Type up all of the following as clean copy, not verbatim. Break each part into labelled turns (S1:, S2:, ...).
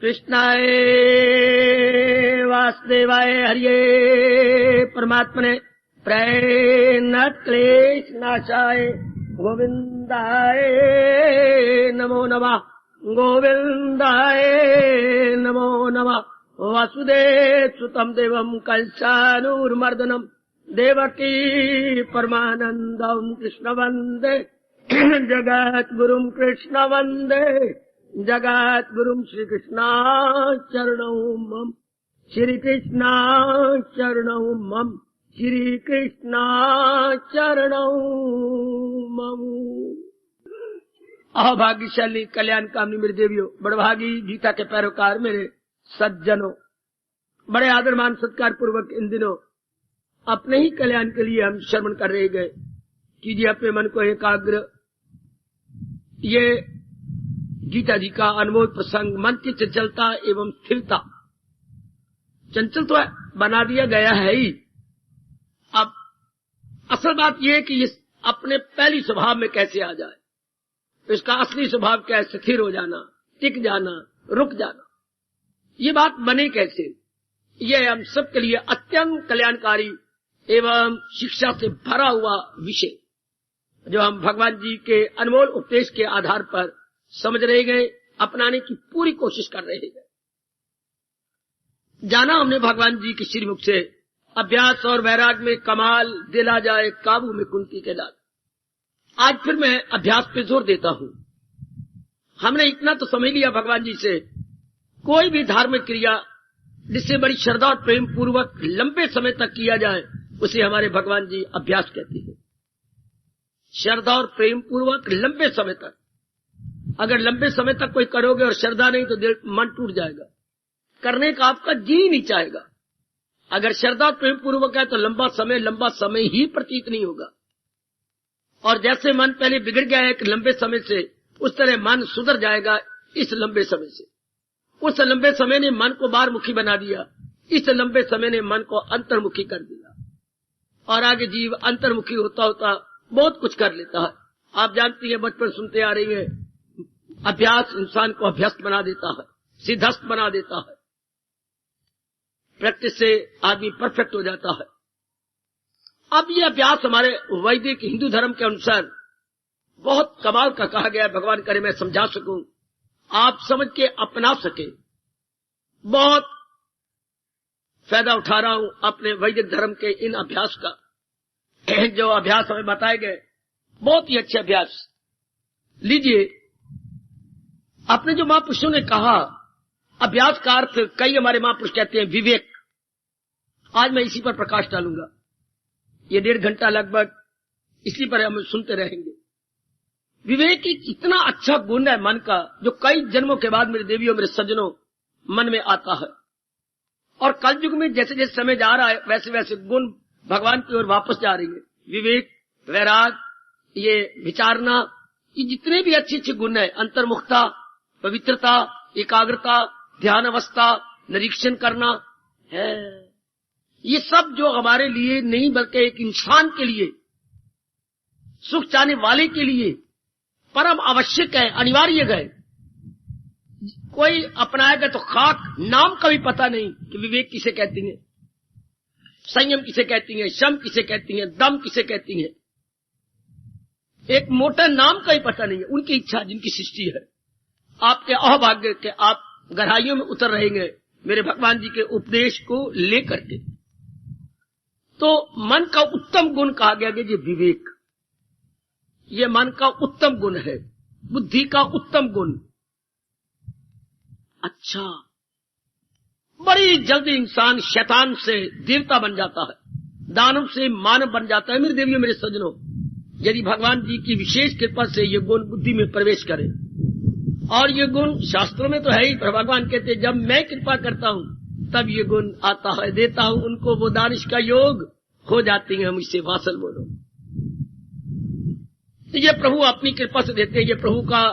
S1: कृष्णाय वासुदेवाय हरिये परमात्मने प्रणत क्लेश नाशाय गोविंदाय नमो नमः गोविंदाय नमो नमः। वासुदेव सुतं देवं कंसानुर्मर्दनम् देवकी परमानन्दं कृष्ण वन्दे जगद्गुरुं कृष्ण वन्दे जगद्गुरुं श्रीकृष्णा चरणौ मम श्रीकृष्णा चरणौ मम श्रीकृष्णा चरणौ मम। अभाग्यशाली कल्याण कामनी मेरी देवियों, बड़भागी गीता के पैरोकार मेरे सज्जनों, बड़े आदर मान सत्कार पूर्वक इन दिनों अपने ही कल्याण के लिए हम श्रवण कर रहे गए। कीजिए अपने मन को एकाग्र। ये गीता जी का अनमोल प्रसंग मन की चंचलता एवं स्थिरता, चंचल तो बना दिया गया है ही। अब असल बात यह है कि ये अपने पहली स्वभाव में कैसे आ जाए, इसका असली स्वभाव क्या है, स्थिर हो जाना, टिक जाना, रुक जाना, ये बात बने कैसे। यह हम सबके लिए अत्यंत कल्याणकारी एवं शिक्षा से भरा हुआ विषय जो हम भगवान जी के अनमोल उपदेश के आधार पर समझ रहे गए, अपनाने की पूरी कोशिश कर रहे गए। जाना हमने भगवान जी के श्रीमुख से, अभ्यास और वैराग में कमाल दिला जाए काबू में कुंती के दाल। आज फिर मैं अभ्यास पे जोर देता हूं। हमने इतना तो समझ लिया भगवान जी से, कोई भी धार्मिक क्रिया जिससे बड़ी श्रद्धा और प्रेम पूर्वक लंबे समय तक किया जाए उसे हमारे भगवान जी अभ्यास कहते हैं। श्रद्धा और प्रेम पूर्वक लंबे समय तक, अगर लंबे समय तक कोई करोगे और श्रद्धा नहीं तो दिल मन टूट जाएगा, करने का आपका जी नहीं चाहेगा। अगर श्रद्धा और प्रेम पूर्वक है तो लंबा समय ही प्रतीत नहीं होगा। और जैसे मन पहले बिगड़ गया है एक लंबे समय से, उस तरह मन सुधर जाएगा इस लंबे समय से। उस लंबे समय ने मन को बाहरमुखी बना दिया, इस लंबे समय ने मन को अंतर्मुखी कर दिया। और आगे जीव अंतर्मुखी होता होता बहुत कुछ कर लेता है। आप जानती हैं, बचपन सुनते आ रही है, अभ्यास इंसान को अभ्यस्त बना देता है, सिद्धस्त बना देता है। प्रैक्टिस से आदमी परफेक्ट हो जाता है। अब ये अभ्यास हमारे वैदिक हिंदू धर्म के अनुसार बहुत कमाल का कहा गया है। भगवान करे मैं समझा सकूं, आप समझ के अपना सके। बहुत फायदा उठा रहा हूं अपने वैदिक धर्म के इन अभ्यास का। जो अभ्यास हमें बताए गए बहुत ही अच्छे अभ्यास। लीजिए, अपने जो महापुरुषों ने कहा, अभ्यास का अर्थ कई हमारे महापुरुष कहते हैं विवेक। आज मैं इसी पर प्रकाश डालूंगा। ये 1.5 घंटा लगभग इसी पर हम सुनते रहेंगे। विवेक एक इतना अच्छा गुण है मन का, जो कई जन्मों के बाद मेरे देवियों मेरे सज्जनों मन में आता है। और कलयुग में जैसे जैसे समय जा रहा है वैसे वैसे गुण भगवान की ओर वापस जा रही है। विवेक, वैराग, ये विचारना, ये जितने भी अच्छे अच्छे गुण है, अंतर्मुखता, पवित्रता, एकाग्रता, ध्यान अवस्था, निरीक्षण करना है, ये सब जो हमारे लिए नहीं बल्कि एक इंसान के लिए, सुख चाहने वाले के लिए परम आवश्यक है, अनिवार्य है। कोई अपनाएगा तो खाक, नाम का भी पता नहीं कि विवेक किसे कहती है, संयम किसे कहती है, शम किसे कहती है, दम किसे कहती है। एक मोटा नाम का ही पता नहीं है। उनकी इच्छा जिनकी सृष्टि है, आपके अहोभाग्य के आप गहराइयों में उतर रहेंगे मेरे भगवान जी के उपदेश को लेकर के। तो मन का उत्तम गुण कहा गया कि ये विवेक, ये मन का उत्तम गुण है, बुद्धि का उत्तम गुण। अच्छा, बड़ी जल्दी इंसान शैतान से देवता बन जाता है, दानव से मानव बन जाता है। मेरे देवियों मेरे सज्जनों, यदि भगवान जी की विशेष कृपा से ये गुण बुद्धि में प्रवेश करे, और ये गुण शास्त्रों में तो है ही, भगवान कहते हैं जब मैं कृपा करता हूं तब ये गुण आता है, देता हूं उनको, वो दानिश का योग हो जाती है मुझसे वासल बोलो। तो ये प्रभु अपनी कृपा से देते हैं। ये प्रभु का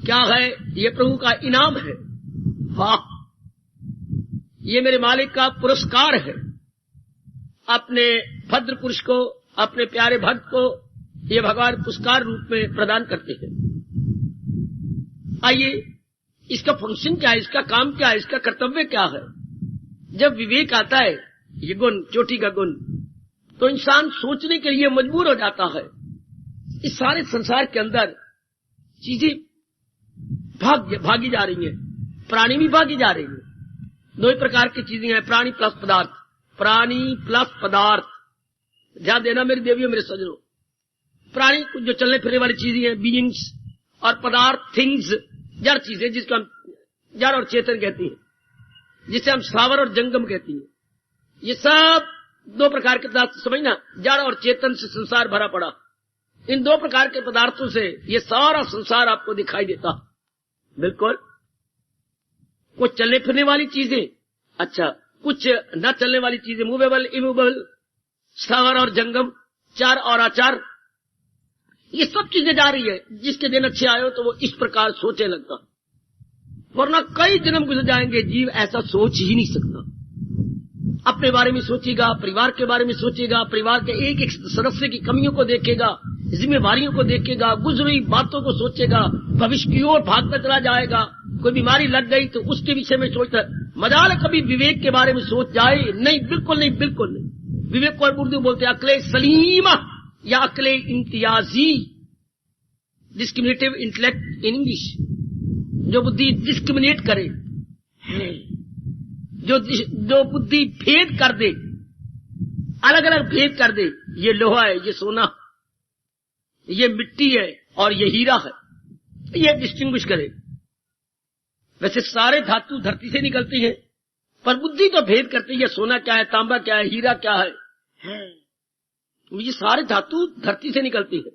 S1: क्या है, ये प्रभु का इनाम है। वाह, ये मेरे मालिक का पुरस्कार है। अपने भद्र पुरुष को, अपने प्यारे भक्त को ये भगवान पुरस्कार रूप में प्रदान करते हैं। आइए इसका फंक्शन क्या है, इसका काम क्या है, इसका कर्तव्य क्या है। जब विवेक आता है, ये गुण, चोटी का गुण, तो इंसान सोचने के लिए मजबूर हो जाता है। इस सारे संसार के अंदर चीजें भागी जा रही हैं, प्राणी भी भागी जा रही हैं। दो ही प्रकार की चीजें हैं, प्राणी प्लस पदार्थ, प्राणी प्लस पदार्थ। ध्यान देना मेरी देवियों, मेरे सज्जनों। प्राणी जो चलने फिरने वाली चीजें हैं, बीइंग्स, और पदार्थ, थिंग्स, जड़ चीजें, जिसको हम जड़ और चेतन कहते हैं, जिसे हम स्थावर और जंगम कहते हैं। ये सब दो प्रकार के पदार्थ समझना, जड़ और चेतन से संसार भरा पड़ा। इन दो प्रकार के पदार्थों से ये सारा संसार आपको दिखाई देता। बिल्कुल, कुछ चलने फिरने वाली चीजें, अच्छा, कुछ न चलने वाली चीजें, मूवेबल, इमूवेबल, स्थावर और जंगम, चार और आचार, ये सब चीजें जा रही है। जिसके दिन अच्छे आए हो तो वो इस प्रकार सोचने लगता, वरना कई जन्म गुजर जाएंगे, जीव ऐसा सोच ही नहीं सकता। अपने बारे में सोचेगा, परिवार के बारे में सोचेगा, परिवार के एक एक सदस्य की कमियों को देखेगा, जिम्मेवारियों को देखेगा, गुजरी बातों को सोचेगा, भविष्य की ओर भागता चला जाएगा। कोई बीमारी लग गई तो उसके विषय में सोचता। मजाल कभी विवेक के बारे में सोच जाए? नहीं, बिल्कुल नहीं, बिल्कुल नहीं। विवेक को उर्दू बोलते हैं अक्ले सलीमा या अक्ले इम्तियाजी, डिस्क्रिमिनेटिव इंटेलेक्ट इन इंग्लिश। जो बुद्धि डिस्क्रिमिनेट करे, जो बुद्धि भेद कर दे, अलग अलग भेद कर दे, ये लोहा है, ये सोना, ये मिट्टी है और ये हीरा है, ये डिस्टिंग्विश करे। वैसे सारे धातु धरती से निकलती है, पर बुद्धि तो भेद करती है, सोना क्या है, तांबा क्या है, हीरा क्या है। ये सारे धातु धरती से निकलती है।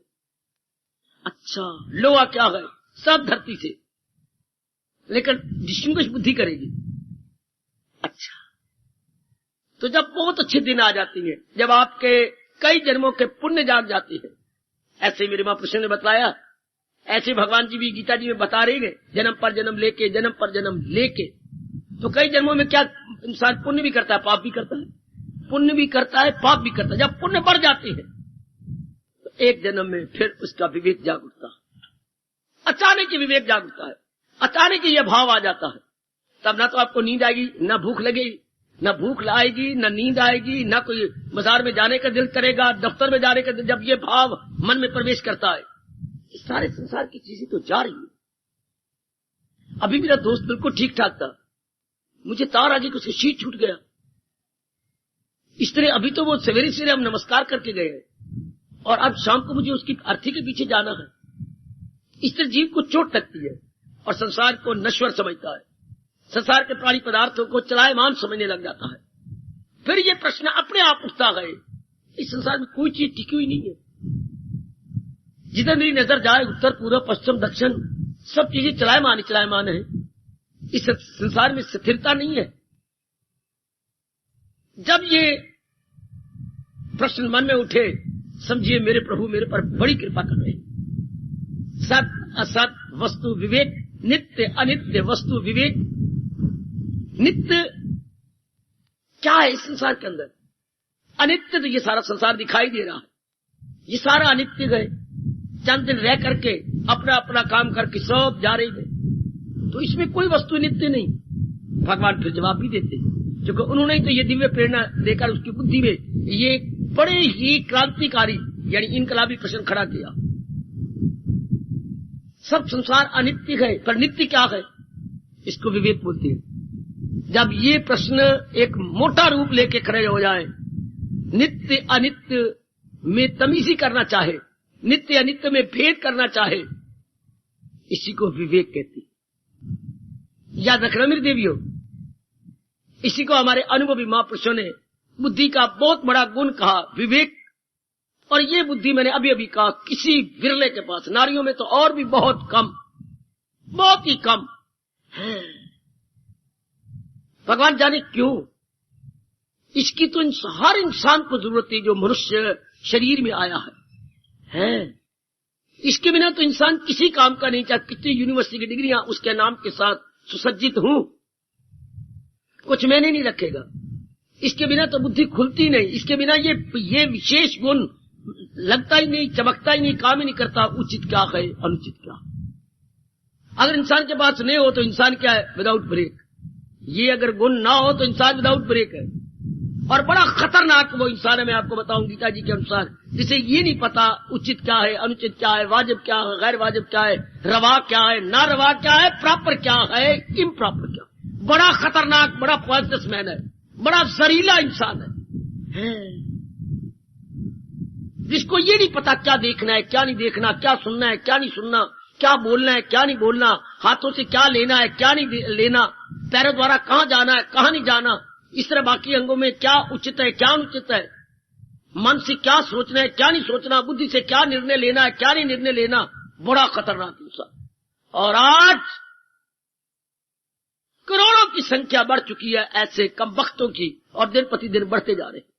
S1: अच्छा, लोहा क्या है, सब धरती से, लेकिन डिस्टिंग्विश बुद्धि करेगी। अच्छा, तो जब बहुत अच्छे दिन आ जाती हैं, जब आपके कई जन्मों के पुण्य जाग जाते हैं, ऐसे मेरे महापुरुषों ने बतलाया, ऐसे भगवान जी भी गीता जी में बता रहे हैं, जन्म पर जन्म लेके, जन्म पर जन्म लेके। तो कई जन्मों में क्या इंसान पुण्य भी करता है, पाप भी करता है, पुण्य भी करता है, पाप भी करता है। जब पुण्य बढ़ जाते हैं तो एक जन्म में फिर उसका विवेक जाग उठता है, अचानक ही विवेक जाग उठता है, अचानक ही यह भाव आ जाता है। तब ना तो आपको नींद आएगी, ना भूख लगेगी, ना भूख आएगी, ना नींद आएगी, ना कोई बाजार में जाने का दिल करेगा, दफ्तर में जाने का दिल। जब ये भाव मन में प्रवेश करता है, इस सारे संसार की चीजें तो जा रही है। अभी मेरा दोस्त बिल्कुल ठीक ठाक था, मुझे तार आगे कुछ शीट छूट गया। इस तरह अभी तो वो सवेरे सवेरे हम नमस्कार करके गए और अब शाम को मुझे उसकी अर्थी के पीछे जाना है। इस तरह जीव को चोट लगती है और संसार को नश्वर समझता है, संसार के प्राणी पदार्थों को चलायमान समझने लग जाता है। फिर ये प्रश्न अपने आप उठता है, इस संसार में कोई चीज टिकी हुई नहीं है। जिधर मेरी नजर जाए, उत्तर पूर्व पश्चिम दक्षिण, सब चीजें चलायमान है। इस संसार में स्थिरता नहीं है। जब ये प्रश्न मन में उठे, समझिए मेरे प्रभु मेरे पर बड़ी कृपा कर रहे हैं। सत असत वस्तु विवेक, नित्य अनित्य वस्तु विवेक। नित्य क्या है इस संसार के अंदर? अनित्य तो ये सारा संसार दिखाई दे रहा है, ये सारा अनित्य गए। चंद दिन रह करके अपना अपना काम करके सब जा रहे हैं, तो इसमें कोई वस्तु नित्य नहीं। भगवान फिर जवाब भी देते हैं, क्योंकि उन्होंने तो ये दिव्य प्रेरणा देकर उसकी बुद्धि में ये बड़े ही क्रांतिकारी यानी इनकलाबी प्रश्न खड़ा किया। सब संसार अनित्य है, पर नित्य क्या है, इसको विवेक बोलते हैं। जब ये प्रश्न एक मोटा रूप लेके खड़े हो जाए, नित्य अनित्य में तमीजी करना चाहे, नित्य अनित्य में भेद करना चाहे, इसी को विवेक कहते हैं। याद रखना मेरी देवियों, इसी को हमारे अनुभवी महापुरुषों ने बुद्धि का बहुत बड़ा गुण कहा, विवेक। और ये बुद्धि मैंने अभी अभी कहा किसी विरले के पास, नारियों में तो और भी बहुत कम, बहुत ही कम है। भगवान जाने क्यों, इसकी तो हर इंसान को जरूरत है जो मनुष्य शरीर में आया है। इसके बिना तो इंसान किसी काम का नहीं, चाहे कितनी यूनिवर्सिटी की डिग्रियां उसके नाम के साथ सुसज्जित हूं, कुछ मैंने नहीं रखेगा। इसके बिना तो बुद्धि खुलती नहीं, इसके बिना ये विशेष गुण लगता ही नहीं, चमकता ही नहीं, काम ही नहीं करता। उचित क्या है, अनुचित क्या। अगर इंसान के पास नहीं हो तो इंसान क्या है? Without break. ये अगर गुण ना हो तो इंसान विदाउट ब्रेक है। और बड़ा खतरनाक वो इंसान है, मैं आपको बताऊं गीता जी के अनुसार, जिसे ये नहीं पता उचित क्या है, अनुचित क्या है, वाजिब क्या है, गैर वाजिब क्या है, रवा क्या है, ना रवा क्या है, प्रॉपर क्या है, इम्प्रॉपर क्या है। बड़ा खतरनाक, बड़ा पॉइजनस मैन है, बड़ा जहरीला इंसान है, जिसको ये नहीं पता क्या देखना है, क्या नहीं देखना, क्या सुनना है, क्या नहीं सुनना, क्या बोलना है, क्या नहीं बोलना, हाथों से क्या लेना है, क्या नहीं लेना, पैरों द्वारा कहां जाना है, कहां नहीं जाना, इस तरह बाकी अंगों में क्या उचित है, क्या अनुचित है, मन से क्या सोचना है, क्या नहीं सोचना, बुद्धि से क्या निर्णय लेना है, क्या नहीं निर्णय लेना। बड़ा खतरनाक इंसान। और आज करोड़ों की संख्या बढ़ चुकी है ऐसे कम वक्तों की, और दिन प्रतिदिन बढ़ते जा रहे हैं।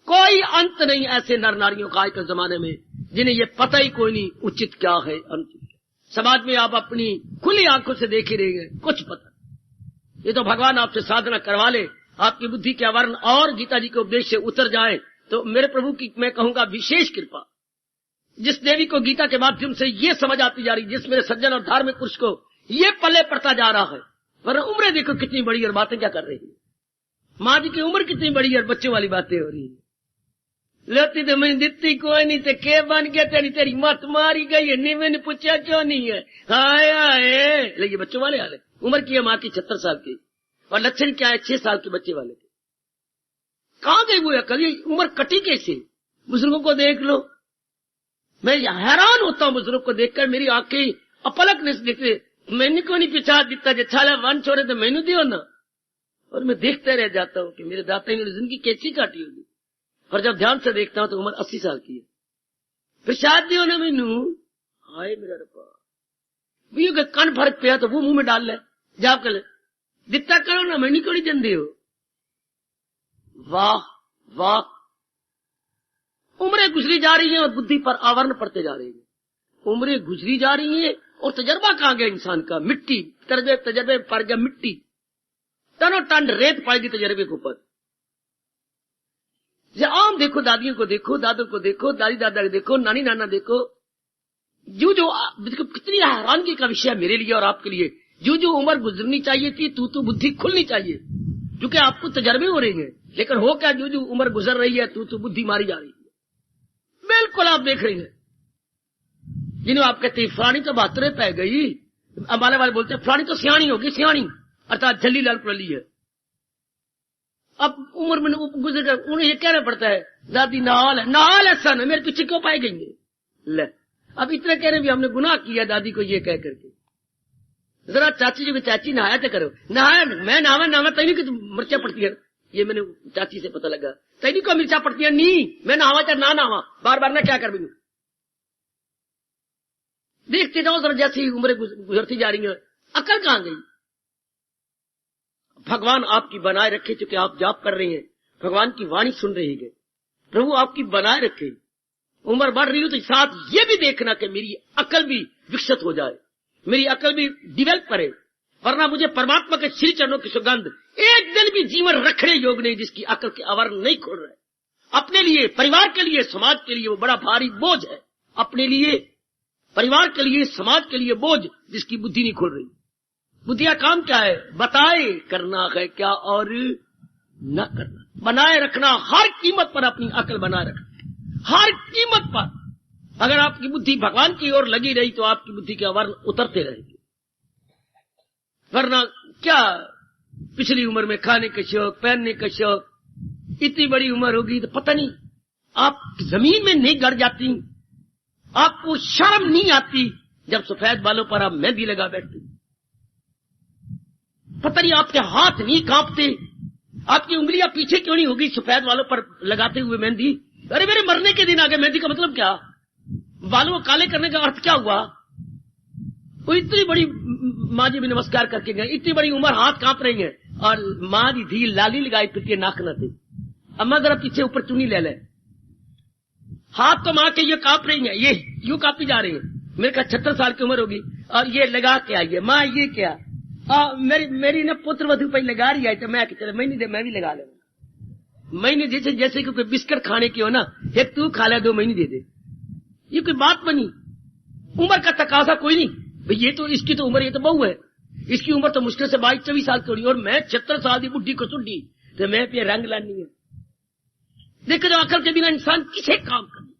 S1: कोई अंत नहीं ऐसे नर नारियों का आज के जमाने में जिन्हें ये पता ही कोई नहीं उचित क्या है, अनुचित क्या। समाज में आप अपनी खुली आंखों से देख ही रहे हैं, कुछ पता। ये तो भगवान आपसे साधना करवा ले, आपकी बुद्धि के आवरण और गीता जी के उपदेश से उतर जाए तो मेरे प्रभु की मैं कहूंगा विशेष कृपा। जिस देवी को गीता के माध्यम से ये समझ आती जा रही, जिस मेरे सज्जन और धार्मिक पुरुष को ये पल्ले पड़ता जा रहा है, वरना उम्र देखो कितनी बड़ी और बातें क्या कर रही है। माँ जी की उम्र कितनी बड़ी और बच्चों वाली बातें हो रही है। लेती तो मैंने दित्ती कोई नहीं, तो के बन गया, तेरी मत मारी गई है, नहीं मैंने पूछा क्यों नहीं है, हाय हाय। लेकिन बच्चों वाले हाल है। उम्र की है माँ की 76 साल की, और लक्षण क्या है 6 साल के बच्चे वाले के। कहां गई वो अकल? ये उम्र कटी कैसे? बुजुर्गों को देख लो, मैं हैरान होता हूं बुजुर्ग को देखकर, मेरी आंखें अपलक नहीं देखते। मैंने क्यों नहीं पिछा दिता जछाला वन छोड़े तो मैनू दियो ना। और मैं देखते रह जाता हूं कि मेरे दाता ने जिंदगी कैसी काटी होगी। और जब ध्यान से देखता हूं तो उम्र 80 साल की है। प्रसाद दियो ना मैनू, हाय मेरा रब्बा। भैया कन फर्क पे तो वो मुंह में डाल ले, जाप कर ले, दिता करो ना, मैंने क्यों नहीं जंदे हो। वाह वाह, उम्रें गुजरी जा रही हैं और बुद्धि पर आवरण पड़ते जा रही है। उम्रें गुजरी जा रही हैं और तजर्बा कहां गया इंसान का? मिट्टी, तजर्बे पड़ गया मिट्टी, टनो टन रेत पाएगी तजर्बे के ऊपर। आम देखो, दादियों को देखो, दादों को देखो, दादी दादा को देखो, नानी नाना देखो, जो कितनी हैरानगी का विषय मेरे लिए और आपके लिए। जो उम्र गुजरनी चाहिए थी, तू बुद्धि खुलनी चाहिए, क्योंकि आपको तजर्बे हो रहे हैं। लेकिन हो क्या, जो उम्र गुजर रही है, तू बुद्धि मारी जा रही है। बिल्कुल आप देख रहे हैं, जिन्हें आप कहते हैं फलानी तो 72 पै गई, अम्बाले वाले बोलते हैं फलानी तो सियाणी होगी, सियाणी अर्थात जल्दी लाल पड़ी है। अब उम्र में गुजर कर उन्हें ये कहना पड़ता है, दादी नाल है सन, मेरे पीछे क्यों पाए गई? ले अब इतना कह रहे भी हमने गुनाह किया दादी को ये कह करके। जरा चाची जी को, चाची नहाया तो करो, नहाया मैं नहावा तैनी की मिर्चा पड़ती है। ये मैंने चाची से पता लगा, तैनी को मिर्चा पड़ती है। नहीं, मैं नहावा चाहे ना नहावा, बार बार ना क्या कर भी। देखते जाओ जरा, जैसी उम्रें गुजरती जा रही है, अकल कहां गई? भगवान आपकी बनाए रखे, चूंकि आप जाप कर रहे हैं, भगवान की वाणी सुन रही है, प्रभु आपकी बनाए रखे। उम्र बढ़ रही हो तो साथ ये भी देखना कि मेरी अकल भी विकसित हो जाए, मेरी अकल भी डिवेल्प करे, वरना मुझे परमात्मा के श्री चरणों की सुगंध एक दिन भी जीवन रखने योग नहीं, जिसकी अकल के आवरण नहीं खोल रहे। अपने लिए, परिवार के लिए, समाज के लिए वो बड़ा भारी बोझ है। अपने लिए, परिवार के लिए, समाज के लिए बोझ, जिसकी बुद्धि नहीं खोल रही। बुद्धिया काम क्या है? बताए करना है क्या और न करना, बनाए रखना, हर कीमत पर अपनी अकल बनाए रखना, हर कीमत पर। अगर आपकी बुद्धि भगवान की ओर लगी रही तो आपकी बुद्धि के आवरण उतरते रहेंगे, वरना क्या पिछली उम्र में खाने का शौक, पहनने का शौक, इतनी बड़ी उम्र होगी तो पता नहीं आप जमीन में नहीं गड़ जाती, आपको शर्म नहीं आती जब सफेद बालों पर आप मेहंदी लगा बैठते, पता नहीं आपके हाथ नहीं कांपते, आपकी उंगलियां पीछे क्यों नहीं होगी सफेद बालों पर लगाते हुए मेहंदी। अरे मेरे मरने के दिन आ गए, मेहंदी का मतलब क्या? बालों को काले करने का अर्थ क्या हुआ? वो इतनी बड़ी माँ जी भी नमस्कार करके गए, इतनी बड़ी उम्र, हाथ कांप रही है, और माँ जी धी लाली लगाई फिर के नाक न थे। अम्मा जरा पीछे ऊपर चुनी ले ले, हाथ तो माँ के ये कांप रही है, ये यूं कांपी जा रही है। मेरे का 76 साल की उम्र होगी और ये लगा के आई है। माँ ये क्या? मेरी ना पुत्र वधु पर लगा रही है, तो मैं चले महीने दे, मैं भी लगा ले। महीने जैसे कि कोई बिस्किट खाने की हो ना, एक तू खा ले, 2 महीने दे दे, ये कोई बात बनी? उम्र का तकाजा कोई नहीं, भाई ये तो इसकी तो उम्र, ये तो बहू है, इसकी उम्र तो मुश्किल से 22-24 साल की होनी, और मैं 76 साल की बुढ़ी को सुड्डी, तो मैं पे रंग लानी है। देखो जो अकल के बिना इंसान किसे काम का नहीं,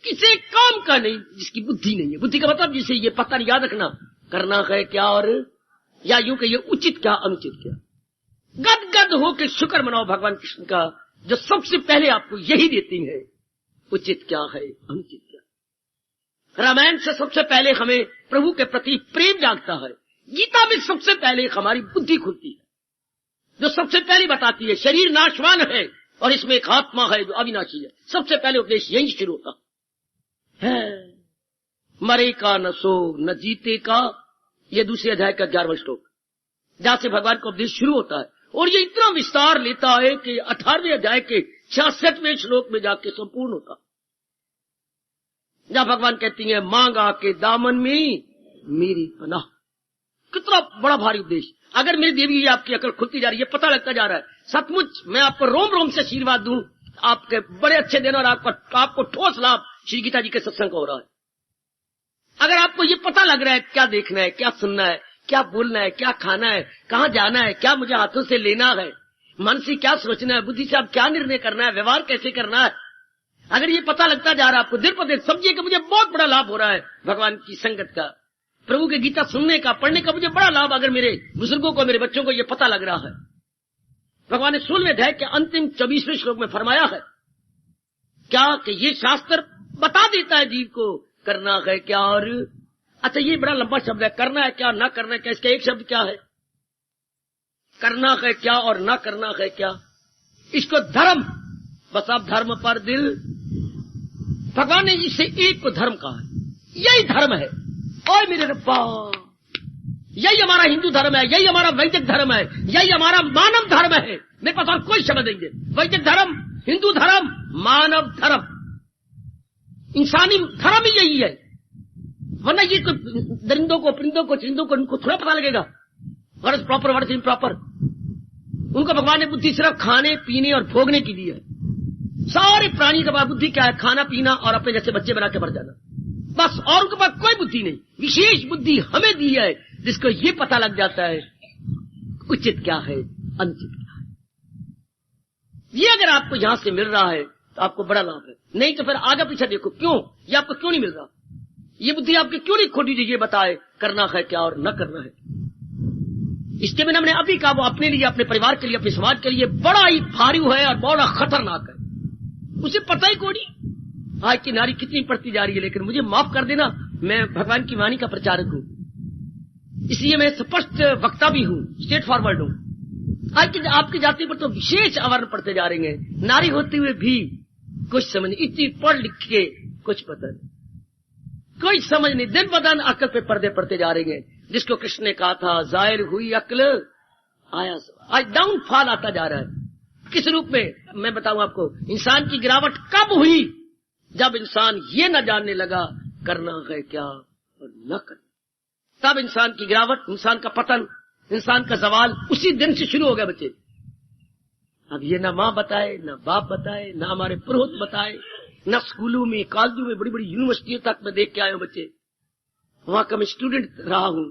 S1: किसे काम का नहीं, जिसकी बुद्धि नहीं है। बुद्धि का मतलब जिसे ये पता नहीं, याद रखना, करना है क्या और या यूं कहिए उचित क्या अनुचित क्या। गद गद होकर शुक्र मनाओ भगवान कृष्ण का, जो सबसे पहले आपको यही देती है, उचित क्या है अनुचित क्या। रामायण से सबसे पहले हमें प्रभु के प्रति प्रेम जागता है। गीता में सबसे पहले हमारी बुद्धि खुलती है, जो सबसे पहले बताती है शरीर नाशवान है और इसमें एक आत्मा है जो अविनाशी है। सबसे पहले उपदेश यही शुरू होता है। मरे का न सो न जीते का, यह दूसरे अध्याय का 11वां श्लोक, जहां से भगवान का उपदेश शुरू होता है। और ये इतना विस्तार लेता है कि 18वें अध्याय के 66वें श्लोक में जाके संपूर्ण होता, जहां भगवान कहती है मांगा के दामन में मेरी पनाह। कितना बड़ा भारी उपदेश। अगर मेरी देवी आपकी अकल खुलती जा रही है, पता लगता जा रहा है, सचमुच मैं आपको रोम रोम से आशीर्वाद दूं, आपके बड़े अच्छे दिन और आपको ठोस लाभ श्री गीता जी के सत्संग का हो रहा है। अगर आपको ये पता लग रहा है क्या देखना है, क्या सुनना है, क्या बोलना है, क्या खाना है, कहां जाना है, क्या मुझे हाथों से लेना है, मन से क्या सोचना है, बुद्धि से आप क्या निर्णय करना है, व्यवहार कैसे करना है, अगर ये पता लगता जा रहा है आपको दिन पर दिन, समझिए कि मुझे बहुत बड़ा लाभ हो रहा है भगवान की संगत का, प्रभु की गीता सुनने का, पढ़ने का मुझे बड़ा लाभ। अगर मेरे बुजुर्गों को, मेरे बच्चों को ये पता लग रहा है, भगवान ने 16वें अध्याय के अंतिम 24वें श्लोक में फरमाया है क्या कि ये शास्त्र बता देता है जीव को करना है क्या और। अच्छा, ये बड़ा लंबा शब्द है, करना है क्या, ना करना है क्या। इसका एक शब्द क्या है, करना है क्या और ना करना है क्या। इसको धर्म, बस आप धर्म पर दिल, भगवान ने इससे एक को धर्म कहा है, यही धर्म है। और मेरे रब्बा, यही हमारा हिंदू धर्म है, यही हमारा वैदिक धर्म है, यही हमारा मानव धर्म है। मेरे पास और कोई शब्द नहीं है। वैदिक धर्म, हिंदू धर्म, मानव धर्म, इंसानी धर्म ही यही है। वरना ये दरिंदों को, परिंदों को, चिंदों को, उनको थोड़ा पता लगेगा वर्ड प्रॉपर, वर्ड इम्प्रॉपर। उनको भगवान ने बुद्धि सिर्फ खाने पीने और भोगने की दी है। सारे प्राणी के पास बुद्धि क्या है, खाना पीना और अपने जैसे बच्चे बना के मर जाना, बस। और उनके पास कोई बुद्धि नहीं। विशेष बुद्धि हमें दी है, जिसको ये पता लग जाता है उचित क्या है अनुचित क्या है। ये अगर आपको यहां से मिल रहा है तो आपको बड़ा लाभ है। नहीं तो फिर आगे पीछे देखो, क्यों ये आपको क्यों नहीं मिल रहा, ये बुद्धि आपकी क्यों नहीं खोटी, ये बताए करना है क्या और न करना है। इसके बिना हमने अभी कहा, वो अपने लिए, अपने परिवार के लिए, अपने समाज के लिए बड़ा ही भारी है और बड़ा खतरनाक है। उसे पता ही कोई नहीं आज की नारी कितनी पढ़ती जा रही है। लेकिन मुझे माफ कर देना, मैं भगवान की वाणी का प्रचारक हूं, इसलिए मैं स्पष्ट वक्ता भी हूं, स्ट्रेट फॉरवर्ड हूं। आज की आपकी जाति पर तो विशेष आवरण पड़ते जा रहे हैं, नारी होते हुए भी कुछ समझ नहीं, इतनी पढ़ लिख के कुछ पता नहीं, कोई समझ नहीं, दिन ब दिन अकल पे पर्दे पड़ते जा रहे हैं। जिसको कृष्ण ने कहा था जाहिर हुई अक्ल आया, आज डाउनफॉल आता जा रहा है। किस रूप में, मैं बताऊं आपको, इंसान की गिरावट कब हुई, जब इंसान ये न जानने लगा करना है क्या और न करना, तब इंसान की गिरावट, इंसान का पतन, इंसान का सवाल उसी दिन से शुरू हो गया बच्चे। अब ये ना माँ बताए, ना बाप बताए, ना हमारे पुरोहित बताए, न स्कूलों में, कॉलेजों में, बड़ी बड़ी यूनिवर्सिटियों तक मैं देख के आया हूं बच्चे, वहां का मैं स्टूडेंट रहा हूं।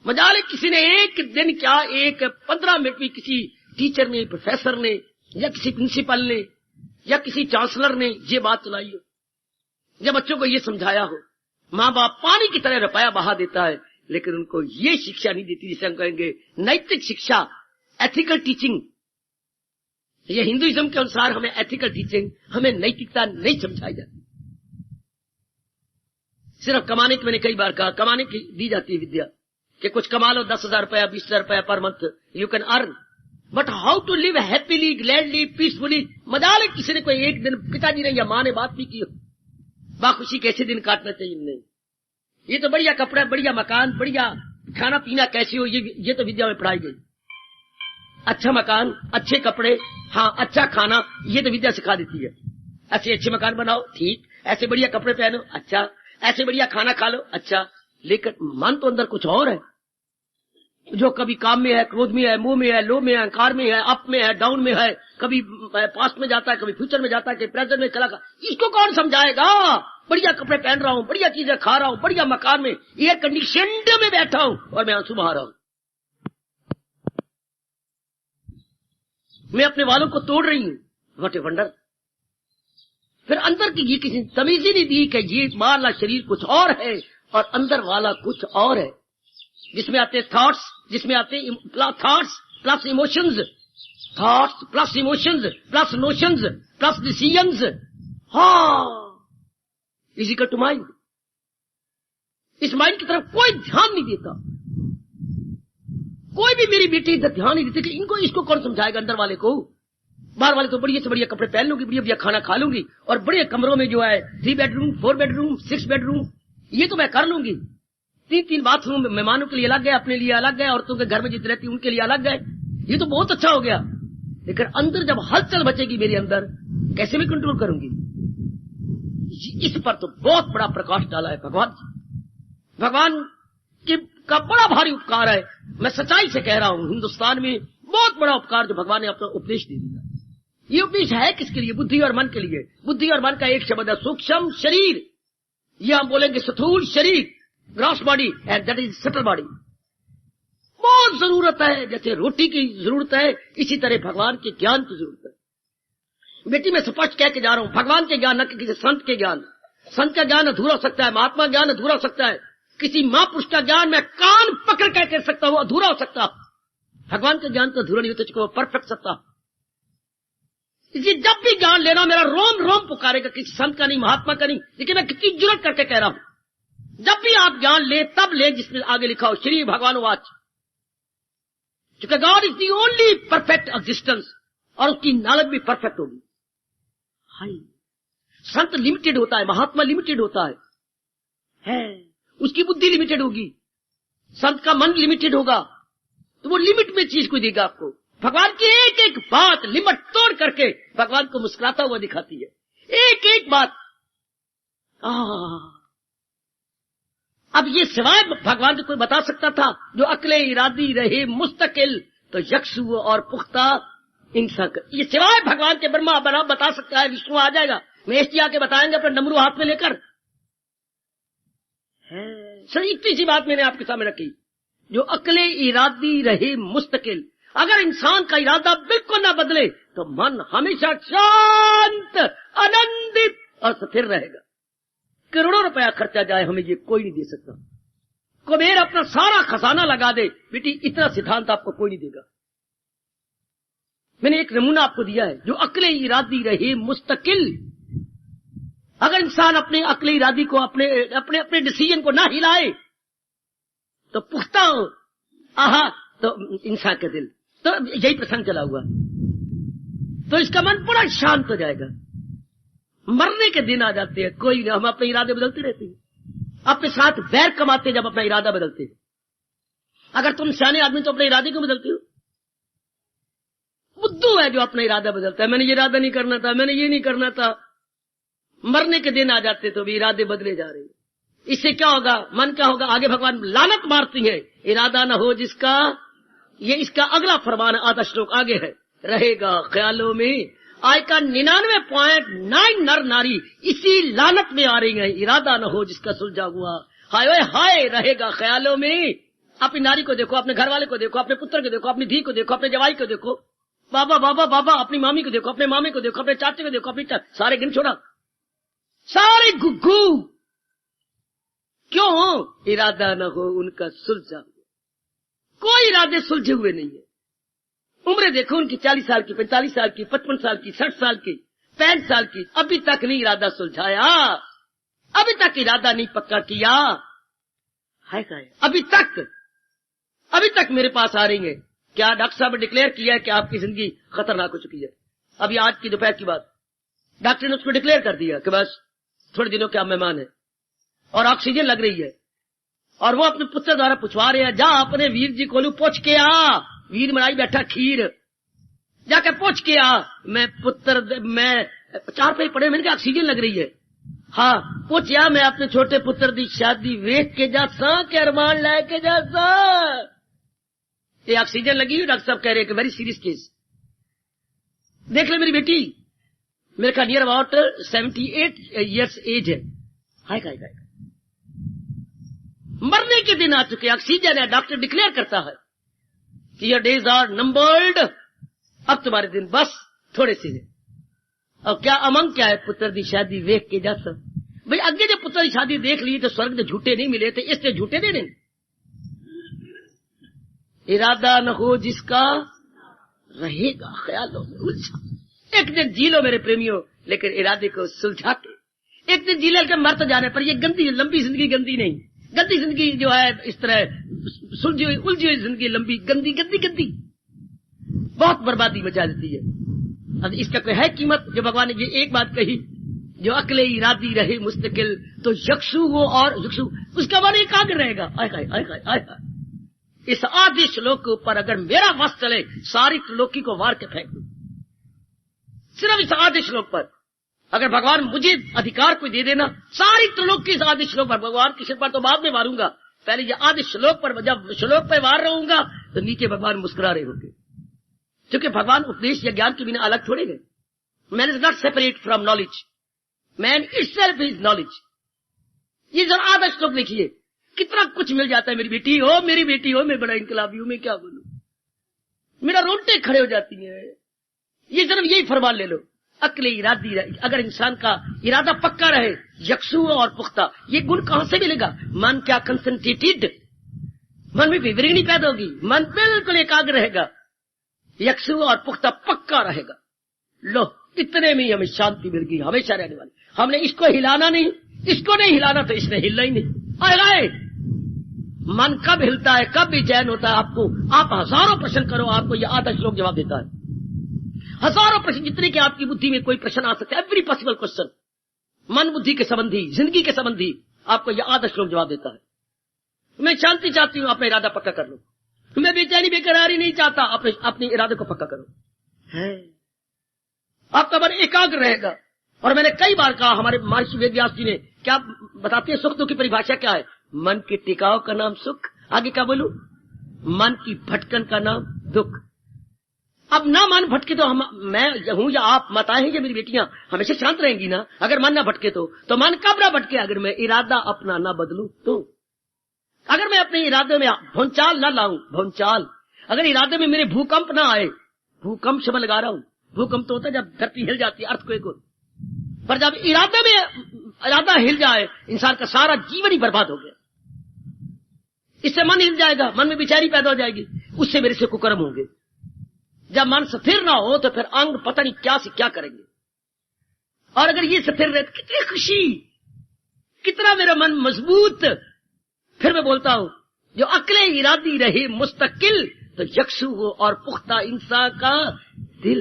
S1: मजाल किसी ने एक दिन क्या, एक 15 मिनट में किसी टीचर ने, प्रोफेसर ने, या किसी प्रिंसिपल ने, या किसी चांसलर ने ये बात सुनाई हो, जब बच्चों को ये समझाया हो। माँ बाप पानी की तरह रुपया बहा देता है, लेकिन उनको ये शिक्षा नहीं देती जिसे हम कहेंगे नैतिक शिक्षा, एथिकल टीचिंग। ये हिंदुइज्म के अनुसार हमें एथिकल टीचिंग, हमें नैतिकता नहीं समझाई जाती। सिर्फ कमाने की, मैंने कई बार कहा, कमाने की दी जाती है विद्या कि कुछ कमा लो, 10,000 रुपया, 20,000 रुपया per month you can earn, but how to live happily, gladly, peacefully. मजाल है किसी ने कोई एक दिन पिताजी ने या माँ ने बात भी की हो, बाखुशी कैसे दिन काटना चाहिए। नहीं, ये तो बढ़िया कपड़ा, बढ़िया मकान, बढ़िया खाना पीना कैसे हो, ये तो विद्या में पढ़ाई गई। अच्छा मकान, अच्छे कपड़े, हाँ अच्छा खाना, ये तो विद्या सिखा देती है। ऐसे अच्छे मकान बनाओ, ठीक, ऐसे बढ़िया कपड़े पहनो, अच्छा, ऐसे बढ़िया खाना खा लो, अच्छा, लेकिन मन तो अंदर कुछ और है। जो कभी काम में है, क्रोध में है, मोह में है, लोभ में है, अहंकार में है, अप में है, डाउन में है, कभी पास्ट में जाता है, कभी फ्यूचर में जाता है, कभी प्रेजेंट में चला, इसको कौन समझाएगा? बढ़िया कपड़े पहन रहा हूं, बढ़िया चीजें खा रहा हूं, बढ़िया मकान में एयर कंडीशनड में बैठा हूं और मैं आंसू बहा रहा हूं, मैं अपने वालों को तोड़ रही हूं। What a wonder. फिर अंदर की ये किसी तमीज ही नहीं दी कि ये वाला शरीर कुछ और है और अंदर वाला कुछ और है, जिसमें आते थॉट्स, जिसमें आते thoughts plus emotions, thoughts plus emotions plus notions plus decisions, is equal to mind. इस माइंड की तरफ कोई ध्यान नहीं देता, कोई भी मेरी बेटी इधर ध्यान नहीं देती कि इनको इसको कौन समझाएगा। अंदर वाले को, बाहर वाले तो बढ़िया से बढ़िया कपड़े पहन लूंगी, बढ़िया बढ़िया खाना खा लूंगी और बड़े कमरों में जो है 3 बेडरूम 4 बेडरूम 6 बेडरूम ये तो मैं कर लूंगी। 3 बाथरूम मेहमानों के लिए अलग है, अपने लिए अलग है, औरतों के घर में जितनी रहती उनके लिए अलग है, ये तो बहुत अच्छा हो गया। लेकिन अंदर जब हलचल बचेगी मेरे अंदर, कैसे मैं कंट्रोल करूंगी? इस पर तो बहुत बड़ा प्रकाश डाला है भगवान का बड़ा भारी उपकार है। मैं सच्चाई से कह रहा हूं, हिंदुस्तान में बहुत बड़ा उपकार जो भगवान ने अपना उपदेश दे दिया। ये उपदेश है किसके लिए? बुद्धि और मन के लिए। बुद्धि और मन का एक शब्द है सूक्ष्म शरीर, ये हम बोलेंगे स्थूल शरीर, gross body and that is subtle body. बहुत जरूरत है, जैसे रोटी की जरूरत है इसी तरह भगवान के ज्ञान की जरूरत है। बेटी मैं स्पष्ट कह के जा रहा हूं, भगवान के ज्ञान, न कि किसी संत के ज्ञान। संत का ज्ञान अधूरा हो सकता है, महात्मा ज्ञान अधूरा हो सकता है, किसी महापुरुष का ज्ञान मैं कान पकड़ कर कह सकता हूं अधूरा हो सकता। भगवान का ज्ञान तो अधूरा नहीं होता, उसको परफेक्ट सकता। इसलिए जब भी ज्ञान लेना मेरा रोम रोम पुकारेगा, किसी संत का नहीं, महात्मा का नहीं, लेकिन मैं कितनी जरूरत करके कह रहा हूं, जब भी आप ज्ञान ले तब ले जिसमें आगे लिखा हो श्री भगवान वाच, क्योंकि God is the only perfect existence और उसकी नॉलेज भी परफेक्ट होगी। हाई संत लिमिटेड होता है, महात्मा लिमिटेड होता है, उसकी बुद्धि लिमिटेड होगी, संत का मन लिमिटेड होगा, तो वो लिमिट में चीज को देगा आपको। भगवान की एक एक बात लिमिट तोड़ करके भगवान को मुस्कुराता हुआ दिखाती है, एक एक बात। अब ये सिवाय भगवान को कोई बता सकता था जो अकले इरादी रहे मुस्तकिल, तो यक्षु और पुख्ता इंसान, ये सिवाय भगवान के ब्रह्मा बना बता सकता है। विष्णु आ जाएगा, महेश जी आके बताएंगे अपना डमरू हाथ में लेकर। सर इतनी सी बात मैंने आपके सामने रखी, जो अकले इरादी रहे मुस्तकिल। अगर इंसान का इरादा बिल्कुल ना बदले तो मन हमेशा शांत, आनंदित और स्थिर रहेगा। करोड़ों रुपया खर्चा जाए हमें ये कोई नहीं दे सकता। कुबेर अपना सारा खजाना लगा दे, बेटी इतना सिद्धांत आपको कोई नहीं देगा। मैंने एक नमूना आपको दिया है, जो अकले इरादी रहे मुस्तकिल। अगर इंसान अपने अकले इरादी को, अपने अपने अपने डिसीजन को ना हिलाए तो पुख्ता तो इंसान का दिल, तो यही प्रसंग चला हुआ, तो इसका मन बड़ा शांत हो जाएगा। मरने के दिन आ जाते हैं, कोई नहीं, हम अपने इरादे बदलते रहते हैं, अपने साथ बैर कमाते जब अपना इरादा बदलते हैं। अगर तुम सियाने आदमी तो अपने इरादे क्यों बदलते हो? बुद्धू है जो अपना इरादा बदलता है, मैंने ये इरादा नहीं करना था, मैंने ये नहीं करना था। मरने के दिन आ जाते तो भी इरादे बदले जा रहे हैं। इससे क्या होगा? मन क्या होगा? आगे भगवान लानत मारती है, इरादा न हो जिसका, ये इसका अगला फरमान आधा श्लोक आगे है, रहेगा ख्यालों में। आज का 99.9 नर नारी इसी लानत में आ रही है, इरादा न हो जिसका सुलझा हुआ। हाय ओए हाय, रहेगा ख्यालों में। अपनी नारी को देखो, अपने घर वाले को देखो, अपने पुत्र को देखो, अपनी धी को देखो, अपने जवाई को देखो, बाबा बाबा बाबा, अपनी मामी को देखो, अपने मामे को देखो, अपने चाचे को देखो, अपनी सारे गिन छोड़ा, सारे गुग्गू। क्यों? इरादा न हो उनका सुलझा हुआ। कोई इरादे सुलझे हुए नहीं है। उम्र देखो उनकी 40 साल की, 45 साल की, 55 साल की, 60 साल की, 65 साल की, अभी तक नहीं इरादा सुलझाया, अभी तक इरादा नहीं पक्का किया है। अभी तक मेरे पास आ रही है, क्या डॉक्टर साहब ने डिक्लेयर किया है कि आपकी जिंदगी खतरनाक हो चुकी है? अभी आज की दोपहर की बात, डॉक्टर ने उसको डिक्लेयर कर दिया कि बस थोड़े दिनों के आप मेहमान है और ऑक्सीजन लग रही है। और वो अपने पुत्र द्वारा पूछवा रहे हैं, जा अपने वीर जी कोलू पूछ के आ, वीर बनाई बैठा खीर, जाकर पूछ के आ। मैं पुत्र, मैं 4 पे पड़े, मैंने कहा ऑक्सीजन लग रही है, हाँ पूछया, मैं अपने छोटे पुत्र दी शादी वेख के जासा के अरमान लाए के जासा। ये ऑक्सीजन लगी हुई, डॉक्टर साहब कह रहे हैं कि वेरी सीरियस केस। देख ले मेरी बेटी, मेरे का नियर अबाउट 78 ईयर्स एज है। हाय हाय हाय, मरने के दिन आ चुके, ऑक्सीजन है, डॉक्टर डिक्लेयर करता है कि योर डेज आर नंबर्ड, अब तुम्हारे दिन बस थोड़े से हैं। और क्या अमंग क्या है, पुत्र दी शादी वेख के जा सब। भाई अगे जब पुत्र की शादी देख ली तो स्वर्ग के झूठे नहीं मिले थे, इससे झूठे देने। इरादा न हो जिसका रहेगा ख्यालों में उलझा। एक दिन जी लो मेरे प्रेमियों, लेकिन इरादे को सुलझा के एक दिन जी लेकर मर तो जाने पर। ये गंदी लंबी जिंदगी गंदी नहीं, गंदी जिंदगी जो है इस तरह सुलझी हुई उलझी हुई जिंदगी लंबी गंदी गंदी गंदी बहुत बर्बादी मचा देती है। अब इसका कोई है कीमत? जो भगवान ने ये एक बात कही, जो अकले इरादी रहे मुस्तकिल तो यक्षु वो और यक्षु उसका मन एकाग्र रहेगा। आय हाय आय हाय आय हाय। इस आदि श्लोक के ऊपर अगर मेरा वश चले, सारी त्रिलोकी को वार के फेंक दूं। सिर्फ इस आदि श्लोक पर अगर भगवान मुझे अधिकार को दे देना, सारी त्रिलोकी इस आदि श्लोक पर, भगवान की सिर पर तो बाद में मारूंगा, पहले ये आदि श्लोक पर, जब श्लोक पर वार रहूंगा तो नीचे भगवान मुस्कुरा रहे होंगे। क्योंकि भगवान उपदेश या ज्ञान के बिना अलग छोड़े गए। Man is not separate from knowledge, man itself is knowledge. ये जो आधा श्लोक देखिए, कितना कुछ मिल जाता है। मेरी बेटी हो, मेरी बेटी हो, मैं बड़ा इनकलाबी हूं, मैं क्या बोलूं, मेरा रोंगटे खड़े हो जाती है। ये जरूर यही फरमान ले लो, अकले इरादी रहे। अगर इंसान का इरादा पक्का रहे, यक्षु और पुख्ता, ये गुण कहां से मिलेगा? मन क्या कंसंट्रेटेड, मन में विवरण नहीं पैदा होगी, मन बिल्कुल एकाग्र रहेगा, यक्षु और पुख्ता पक्का रहेगा। लो, इतने में ही हमें शांति मिल गई, हमेशा रहने वाली। हमने इसको हिलाना नहीं, इसको नहीं हिलाना तो इसने हिलना ही नहीं। आए मन कब हिलता है, कब बेचैन होता है, आपको आप हजारों प्रश्न करो, आपको यह आधा श्लोक जवाब देता है। हजारों प्रश्न, जितने कि आपकी बुद्धि में कोई प्रश्न आ सकता है, एवरी पॉसिबल क्वेश्चन, मन बुद्धि के संबंधी, जिंदगी के संबंधी, आपको यह आधा श्लोक जवाब देता है। मैं शांति चाहती हूं, अपना इरादा पक्का कर लो। मैं बेचैनी बेकरारी नहीं चाहता, अपने इरादे को पक्का करो। है आपका मन एकाग्र रहेगा। और मैंने कई बार कहा, हमारे महर्षि वेदव्यास जी ने क्या बताते हैं, सुख दुख की परिभाषा क्या है? मन के टिकाव का नाम सुख, आगे क्या बोलूं, मन की भटकन का नाम दुख। अब ना मन भटके तो मैं हूं या आप, माताएं हैं या मेरी बेटियां, हमेशा शांत रहेंगी ना। अगर मन ना भटके तो मन कब ना भटके? अगर मैं इरादा अपना ना बदलूं तो। अगर मैं अपने इरादे में भौंचाल ना लाऊं, भौंचाल, अगर इरादे में मेरे भूकंप ना आए, भूकंप शब्द लगा रहा हूं, भूकंप तो होता है जब धरती हिल जाती है, अर्थक्वेक हो, पर जब इरादे में इरादा हिल जाए, इंसान का सारा जीवन ही बर्बाद हो गया। इससे मन हिल जाएगा, मन में बेचैनी पैदा हो जाएगी, उससे मेरे से कुकर्म होंगे। जब मन स्थिर ना हो तो फिर अंग पता नहीं क्या से क्या करेंगे। और अगर ये स्थिर रहे तो कितनी खुशी, कितना मेरा मन मजबूत। फिर मैं बोलता हूं, जो अकले इरादी रहे मुस्तकिल तो यक्षु हो और पुख्ता इंसान का दिल।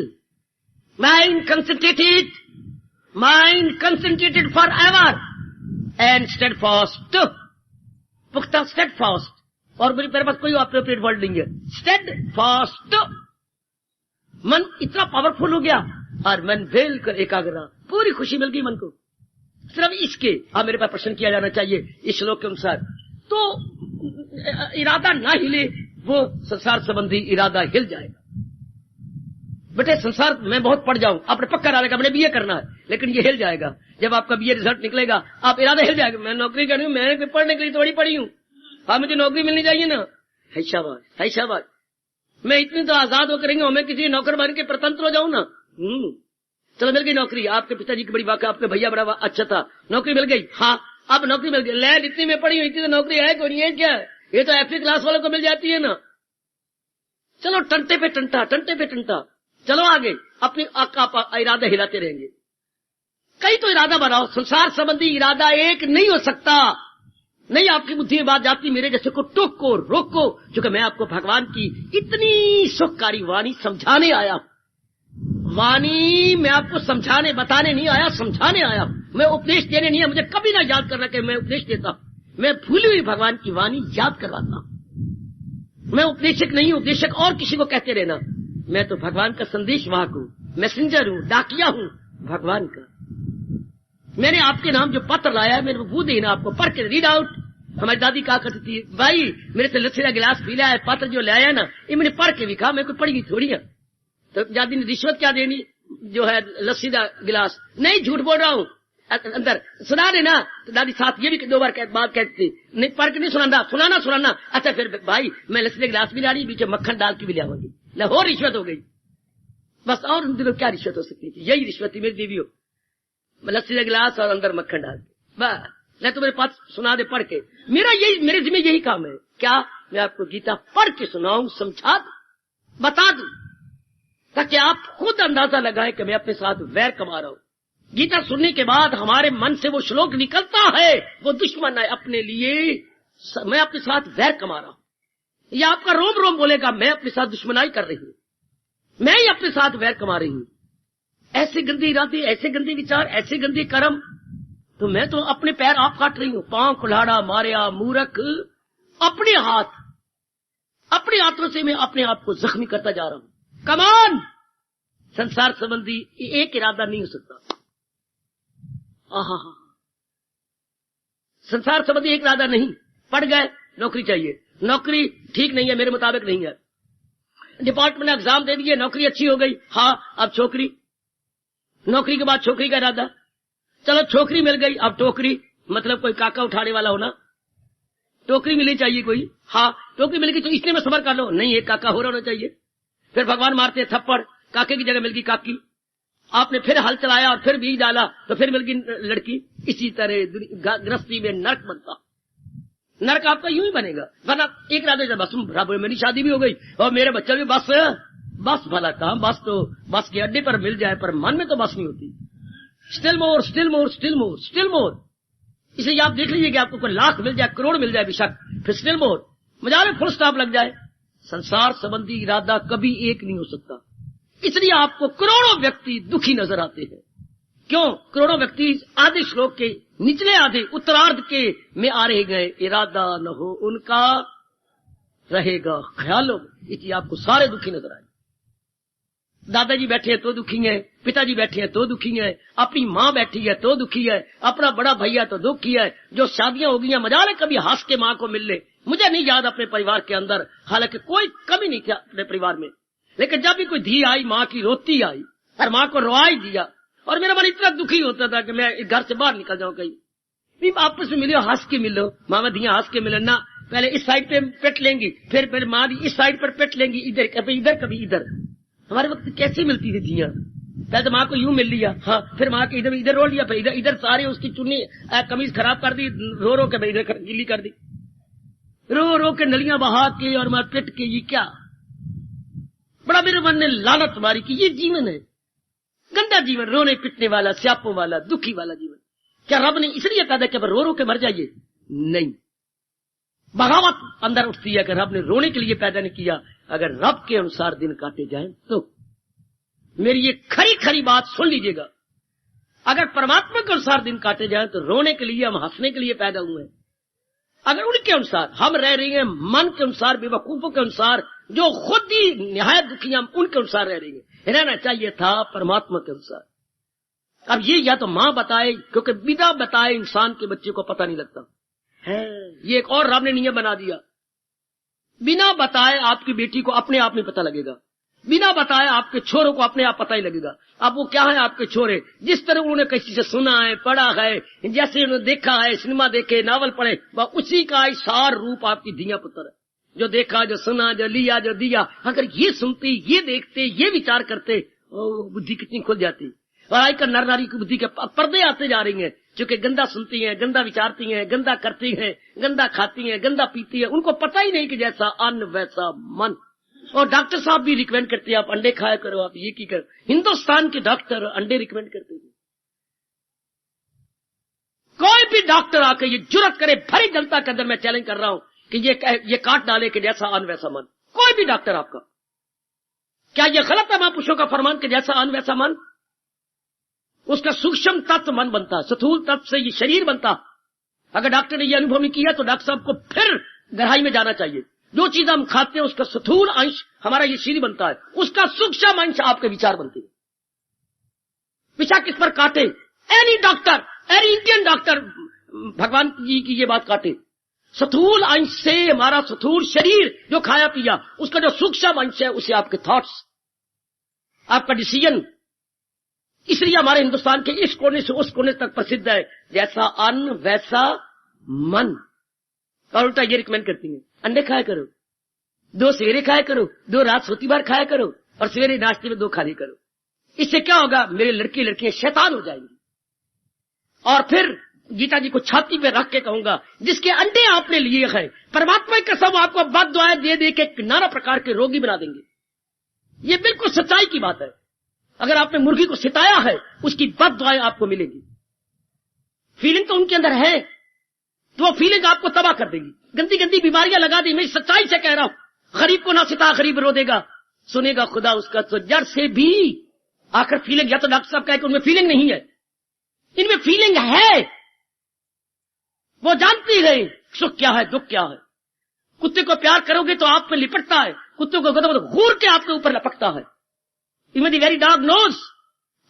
S1: Mind concentrated for ever and steadfast, पुख्ता स्टेडफास्ट। और मेरे पास कोई अप्रोप्रिएट वर्ड नहीं है, स्टेडफास्ट। मन इतना पावरफुल हो गया और मन बिल्कुल एकाग्र, पूरी खुशी मिल गई मन को। सिर्फ इसके अब मेरे पास प्रश्न किया जाना चाहिए इस श्लोक के अनुसार, तो इरादा ना हिले, वो संसार संबंधी इरादा हिल जाएगा। बेटे संसार में बहुत पढ़ जाऊं, आपने पक्का इरादा का मैंने बीए करना है, लेकिन ये हिल जाएगा जब आपका बीए रिजल्ट निकलेगा, आप इरादा हिल जाएगा, मैं नौकरी करनी हूं, मैंने पढ़ने के लिए थोड़ी पढ़ी हूं, हाँ मुझे नौकरी मिलनी चाहिए ना। है शाबाश, मैं इतनी तो आजाद होकर रहेंगे, मैं किसी नौकर बन के प्रतंत्र हो जाऊं ना। चलो मिल गई नौकरी, आपके पिताजी की बड़ी बात है, आपके भैया बड़ा अच्छा था, नौकरी मिल गई। हाँ अब नौकरी मिल गई, लैड इतनी में पढ़ी हुई, इतनी तो नौकरी है कोई, ये क्या है, ये तो एफए क्लास वालों को मिल जाती है ना। चलो टंटे पे टंटा, चलो आगे, अपनी इरादा हिलाते रहेंगे। कई तो इरादा बनाओ, संसार संबंधी इरादा एक नहीं हो सकता। नहीं आपकी बुद्धि में बात जाती, मेरे जैसे को टोको रोको, क्योंकि मैं आपको भगवान की इतनी सुखकारी वाणी समझाने आया। वाणी मैं आपको समझाने बताने नहीं आया, समझाने आया। मैं उपदेश देने नहीं है, मुझे कभी ना याद करना कि मैं उपदेश देता, मैं भूली हुई भगवान की वाणी याद करवाता। मैं उपदेशक नहीं हूं, उपदेशक और किसी को कहते रहना। मैं तो भगवान का संदेश वाहक हूं, मैसेंजर हूं, डाकिया हूं भगवान का। मैंने आपके नाम जो पत्र लाया है, मेरे को वो देना, आपको पढ़ के रीड आउट हमारी दादी कहा करती थी, भाई मेरे से लस्सी का गिलास पी लिया है, पात्र जो लाया ना ये मैंने पढ़ के भी कहा, मेरे को पढ़ी थोड़ी है। तो दादी ने रिश्वत क्या देनी, जो है लस्सी का गिलास, नहीं झूठ बोल रहा हूँ, अंदर सुना देना। तो दादी साथ ये भी 2 बार बात कहती थी, नहीं पढ़ के नहीं सुनाना। अच्छा फिर भाई मैं लस्सी का गिलास भी ला रही, बीच में मक्खन डाल के भी लाऊंगी, लाहौर रिश्वत हो गई बस। और उन दिनों क्या रिश्वत हो सकती थी, यही रिश्वत थी मेरी देवियों, लस्सी का गिलास और अंदर मक्खन डाल के बस। नहीं तो मेरे पास सुना दे पढ़ के, मेरे जिम्मे यही काम है। क्या मैं आपको गीता पढ़ के सुनाऊं, समझा दूं, बता दूं, ताकि आप खुद अंदाजा लगाएं कि मैं अपने साथ वैर कमा रहा हूं। गीता सुनने के बाद हमारे मन से वो श्लोक निकलता है, वो दुश्मन है अपने लिए, मैं अपने साथ वैर कमा रहा हूं। या आपका रोम रोम बोलेगा मैं अपने साथ दुश्मनाई कर रही हूं, मैं ही अपने साथ वैर कमा रही हूं। ऐसे गंदे इरादे, ऐसे गंदे विचार, ऐसे गंदे कर्म, तो मैं तो अपने पैर आप काट रही हूं। पांव कुल्हाड़ा मारिया मूर्ख, अपने हाथों से मैं अपने आप को जख्मी करता जा रहा हूं। कमान संसार संबंधी एक इरादा नहीं हो सकता। संसार संबंधी एक इरादा नहीं। पढ़ गए, नौकरी चाहिए, नौकरी ठीक नहीं है, मेरे मुताबिक नहीं है। डिपार्टमेंट ने एग्जाम दे दिए, नौकरी अच्छी हो गई, हाँ अब छोकरी, नौकरी के बाद छोकरी का इरादा, चलो छोकरी मिल गई, अब टोकरी, मतलब कोई काका उठाने वाला होना, टोकरी मिलनी चाहिए कोई, हाँ टोकरी मिल गई तो इसने में सबर कर लो, नहीं एक काका हो होना चाहिए। फिर भगवान मारते थप्पड़, काके की जगह मिल गई काकी, आपने फिर हल चलाया और फिर बीज डाला तो फिर मिल गई लड़की। इसी तरह गृहस्थी में नर्क बनता, नर्क आपका यूं ही बनेगा। वरना एक इरादे से बस मेरी शादी भी हो गई और मेरे बच्चा भी, बस भला काम, बस के अड्डे पर मिल जाए, पर मन में तो बस नहीं होती। Still more, still more, still more, still more. इसलिए आप देख लीजिए कि आपको कोई लाख मिल जाए, करोड़ मिल जाए बेशक, फिर स्टिल मोर, मजा में फुल स्टॉप लग जाए। संसार संबंधी इरादा कभी एक नहीं हो सकता। इसलिए आपको करोड़ों व्यक्ति दुखी नजर आते हैं। क्यों? करोड़ों व्यक्ति आधे श्लोक के निचले आधे उत्तरार्ध के में आ रहे गए, इरादा न हो उनका रहेगा ख्यालों में, इसलिए आपको सारे दुखी नजर आए। दादाजी बैठे हैं तो दुखी हैं, पिताजी बैठे हैं तो दुखी हैं, अपनी माँ बैठी है तो दुखी है, अपना बड़ा भैया तो दुखी है। जो शादियां हो गई मजा ले कभी हंस के माँ को मिल ले। मुझे नहीं याद अपने परिवार के अंदर, हालांकि कोई कमी नहीं थी अपने परिवार में, लेकिन जब भी कोई धी आई माँ की रोती आई और माँ को रोआई दिया, और मेरा मन इतना दुखी होता था कि मैं घर से बाहर निकल जाऊं कहीं। आपस में मिलो, हंस के मिलो, मामा धिया हंस के मिलो ना, पहले इस साइड पे पेट लेंगी, फिर माँ भी इस साइड पर पेट लेंगी, इधर कभी इधर। हमारे वक्त कैसे मिलती थी धिया? पहले तो माँ को यूं मिल लिया, हाँ, फिर माँ के इधर रोल लिया, फिर इधर सारे उसकी चुन्नी कमीज खराब कर दी, रो के इधर गीली कर दी, रो के नलियां बहा के और माँ पिट के। ये क्या बड़ा मेरे मन ने लानत मारी कि ये जीवन है, गंदा जीवन, रोने पिटने वाला, स्यापों वाला, दुखी वाला जीवन। क्या रब ने इसलिए पैदा किया रो के मर जाइए? नहीं, बगावत अंदर उठती है कि रब ने रोने के लिए पैदा नहीं किया। अगर रब के अनुसार दिन काटे जाएं तो मेरी ये खरी बात सुन लीजिएगा, अगर परमात्मा के अनुसार दिन काटे जाएं तो रोने के लिए, हम हंसने के लिए पैदा हुए हैं। अगर उनके अनुसार हम रह रही हैं, मन के अनुसार, बेवकूफों के अनुसार, जो खुद ही निहायत दुखी, हम उनके अनुसार रह रही हैं। रहना चाहिए था परमात्मा के अनुसार। अब ये या तो माँ बताए, क्योंकि बिना बताए इंसान के बच्चे को पता नहीं लगता है। ये एक और रब ने नियम बना दिया, बिना बताए आपकी बेटी को अपने आप नहीं पता लगेगा, बिना बताए आपके छोरों को अपने आप पता ही लगेगा। अब वो क्या है आपके छोरे, जिस तरह उन्होंने किसी से सुना है, पढ़ा है, जैसे उन्होंने देखा है, सिनेमा देखे, नावल पढ़े, वह उसी का सार रूप आपकी धिया पुत्र है। जो देखा, जो सुना, जो लिया, जो दिया, अगर ये सुनते, ये देखते, ये विचार करते, बुद्धि कितनी खुल जाती। और आजकल नर नारी की बुद्धि के पर्दे आते जा रही हैं, क्योंकि गंदा सुनती हैं, गंदा विचारती हैं, गंदा करती हैं, गंदा खाती हैं, गंदा पीती हैं। उनको पता ही नहीं कि जैसा अन्न वैसा मन। और डॉक्टर साहब भी रिकमेंड करते हैं, आप अंडे खाया करो, आप ये की करो। हिंदुस्तान के डॉक्टर अंडे रिकमेंड करते थे। कोई भी डॉक्टर आके ये जुर्रत करे, भरी जनता के अंदर मैं चैलेंज कर रहा हूं कि ये काट डाले कि जैसा अन्न वैसा मन। कोई भी डॉक्टर आपका, क्या ये गलत है महापुरुषों का फरमान कि जैसा अन्न वैसा मन? उसका सूक्ष्म तत्व मन बनता, स्थूल तत्व से ये शरीर बनता। अगर डॉक्टर ने ये अनुभव नहीं किया तो डॉक्टर साहब को फिर गहराई में जाना चाहिए। जो चीज हम खाते हैं उसका स्थूल अंश हमारा ये शरीर बनता है, उसका सूक्ष्म अंश आपके विचार बनते हैं। विचार किस पर काटे? Any doctor, any Indian doctor भगवान जी की ये बात काटे। स्थूल अंश से हमारा स्थूल शरीर जो खाया पिया, उसका जो सूक्ष्म अंश है उसे आपके थॉट्स, आपका डिसीजन। इसलिए हमारे हिंदुस्तान के इस कोने से उस कोने तक प्रसिद्ध है, जैसा अन्न वैसा मन। और उल्टा ये रिकमेंड करती है, अंडे खाया करो, 2 सवेरे खाया करो, 2 रात सोती बार खाया करो, और सवेरे नाश्ते में 2 खा लिया करो। इससे क्या होगा, मेरे लड़के लड़कियां शैतान हो जाएंगी। और फिर गीता जी को छाती पे रख के कहूंगा, जिसके अंडे आपने लिए हैं, परमात्मा की कसम आपको बद दुआएं दे दे के नाना प्रकार के रोगी बना देंगे। ये बिल्कुल सच्चाई की बात है। अगर आपने मुर्गी को सिताया है, उसकी बद दुआएं आपको मिलेंगी। फीलिंग तो उनके अंदर है, तो वो फीलिंग आपको तबाह कर देगी, गंदी गंदी बीमारियां लगा दी। मैं सच्चाई से कह रहा हूं, गरीब को ना सिता, गरीब रो देगा, सुनेगा खुदा उसका। तो जड़ से भी आखिर फीलिंग, या तो डॉक्टर साहब कहे कि उनमें फीलिंग नहीं है, इनमें फीलिंग है। वो जानती है सुख क्या है, दुख क्या है। कुत्ते को प्यार करोगे तो आप पे लिपटता है, कुत्ते को घूर के आपके ऊपर लपकता है। Even the very dog knows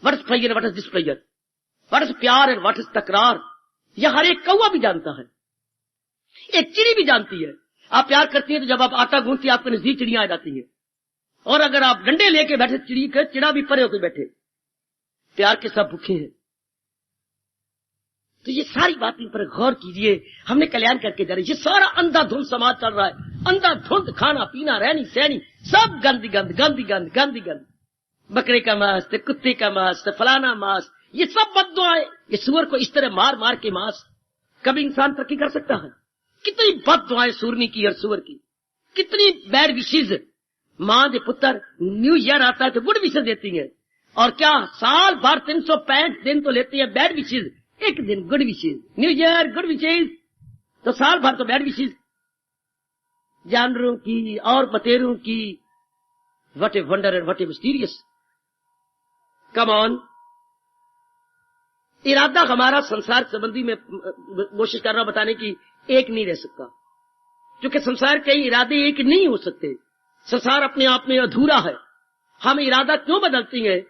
S1: what is pleasure, what is displeasure, what is प्यार एंड व्हाट इज तकरार। यह हर एक कौवा भी जानता है, एक चिड़ी भी जानती है। आप प्यार करती हैं तो जब आप आटा गूंथती है, आपके नजदीक चिड़ियां आ जाती हैं। और अगर आप डंडे लेके बैठे, चिड़ी के चिड़ा भी परे होकर बैठे, प्यार के सब भूखे हैं। तो ये सारी बातें पर गौर कीजिए, हमने कल्याण करके जा रहे। ये सारा अंधाधुंध समाज चल रहा है, अंधाधुंध खाना पीना रहनी सहनी सब गंदी गंद गंदी गंद गंदी गंद। बकरे का मांस, कुत्ते का मांस, फलाना मांस, ये सब बद्दुआएं। ये सुअर को इस तरह मार मार के मांस, कभी इंसान तरक्की कर सकता है? कितनी बद्दुआएं सूरनी की और सुअर की, कितनी बैड विशेज। मां के पुत्र न्यू ईयर आता है तो गुड विशेज देती है, और क्या साल भर 365 दिन तो लेती है बैड विशेज, एक दिन good wishes. New year good wishes, तो साल भर तो बैड विशेज। जानवरों की और बतेरों की, what a wonder and what A mysterious. Come on. इरादा हमारा संसार संबंधी में कोशिश कर रहा हूं बताने की, एक नहीं रह सकता, क्योंकि संसार के इरादे एक नहीं हो सकते। संसार अपने आप में अधूरा है। हम इरादा क्यों बदलती हैं?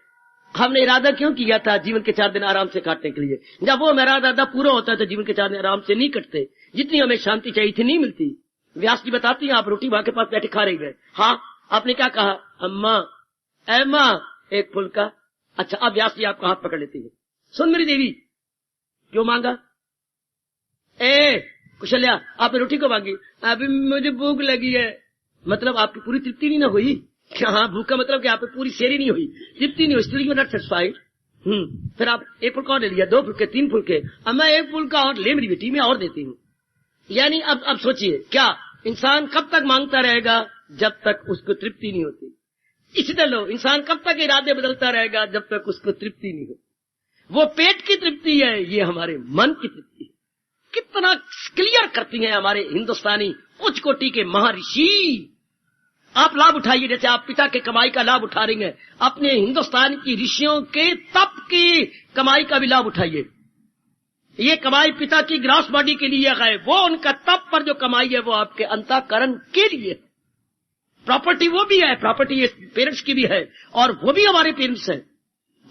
S1: हमने इरादा क्यों किया था जीवन के 4 दिन आराम से काटने के लिए? जब वो मेरा इरादा पूरा होता है तो जीवन के 4 दिन आराम से नहीं कटते। जितनी हमें शांति चाहिए थी नहीं मिलती। व्यास जी बताती हैं, आप रोटी मां के पास बैठे खा रही गए, हाँ आपने क्या कहा? अम्मा अम्मा एक फुल्का। अच्छा, अब व्यास जी आपका हाथ पकड़ लेती है, सुन मेरी देवी, क्यों मांगा? कुशल्या आपने रोटी को मांगी? अभी मुझे भूख लगी है। मतलब आपकी पूरी तृप्ति नहीं ना हुई? हाँ, भूख का मतलब कि आप पूरी शेरी नहीं हुई, तृप्ति नहीं हुई, still you are not satisfied. फिर आप एक फुल्का और ले लिया, 2 फुल्के, 3 फुल्के। अब मैं 1 फुल्का और ले मेरी बेटी, मैं और देती हूँ। यानी अब सोचिए, क्या इंसान कब तक मांगता रहेगा? जब तक उसको तृप्ति नहीं होती। इसी तरह लो, इंसान कब तक इरादे बदलता रहेगा? जब तक उसको तृप्ति नहीं हो। वो पेट की तृप्ति है, ये हमारे मन की तृप्ति है। कितना क्लियर करती हैं हमारे हिंदुस्तानी उच्च कोटि के महर्षि। आप लाभ उठाइए, जैसे आप पिता के कमाई का लाभ उठा रही हैं, अपने हिंदुस्तान की ऋषियों के तप की कमाई का भी लाभ उठाइए। ये कमाई पिता की ग्रास बॉडी के लिए है, वो उनका तप पर जो कमाई है वो आपके अंतःकरण के लिए। प्रॉपर्टी वो भी है, प्रॉपर्टी पेरेंट्स की भी है, और वो भी हमारे पेरेंट्स है।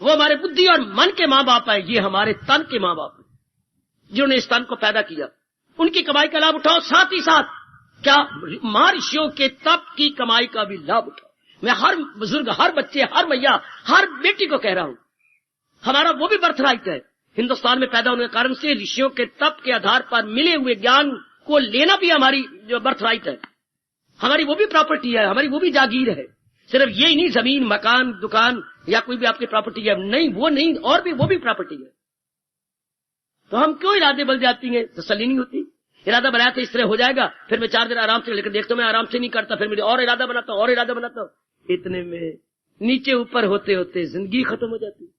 S1: वो हमारे बुद्धि और मन के माँ बाप है, ये हमारे तन के माँ बाप है जिन्होंने इस तन को पैदा किया। उनकी कमाई का लाभ उठाओ, साथ ही साथ क्या महर्षियों के तप की कमाई का भी लाभ उठाओ। मैं हर बुजुर्ग, हर बच्चे, हर मैया, हर बेटी को कह रहा हूं, हमारा वो भी बर्थ राइट है। हिंदुस्तान में पैदा होने के कारण से ऋषियों के तप के आधार पर मिले हुए ज्ञान को लेना भी हमारी जो बर्थ राइट है, हमारी वो भी प्रॉपर्टी है, हमारी वो भी जागीर है। सिर्फ ये ही नहीं, जमीन, मकान, दुकान या कोई भी आपकी प्रॉपर्टी है नहीं, वो नहीं, और भी वो भी प्रॉपर्टी है। तो हम क्यों इरादे बदल जाती हैं? तसल्ली नहीं होती। इरादा बनाया था इस तरह हो जाएगा, फिर मैं 4 दिन आराम से, लेकर देखता हूं मैं आराम से नहीं करता, फिर मेरे और इरादा बनाता हूं, और इरादा बनाता हूं। इतने में नीचे ऊपर होते होते जिंदगी खत्म हो जाती।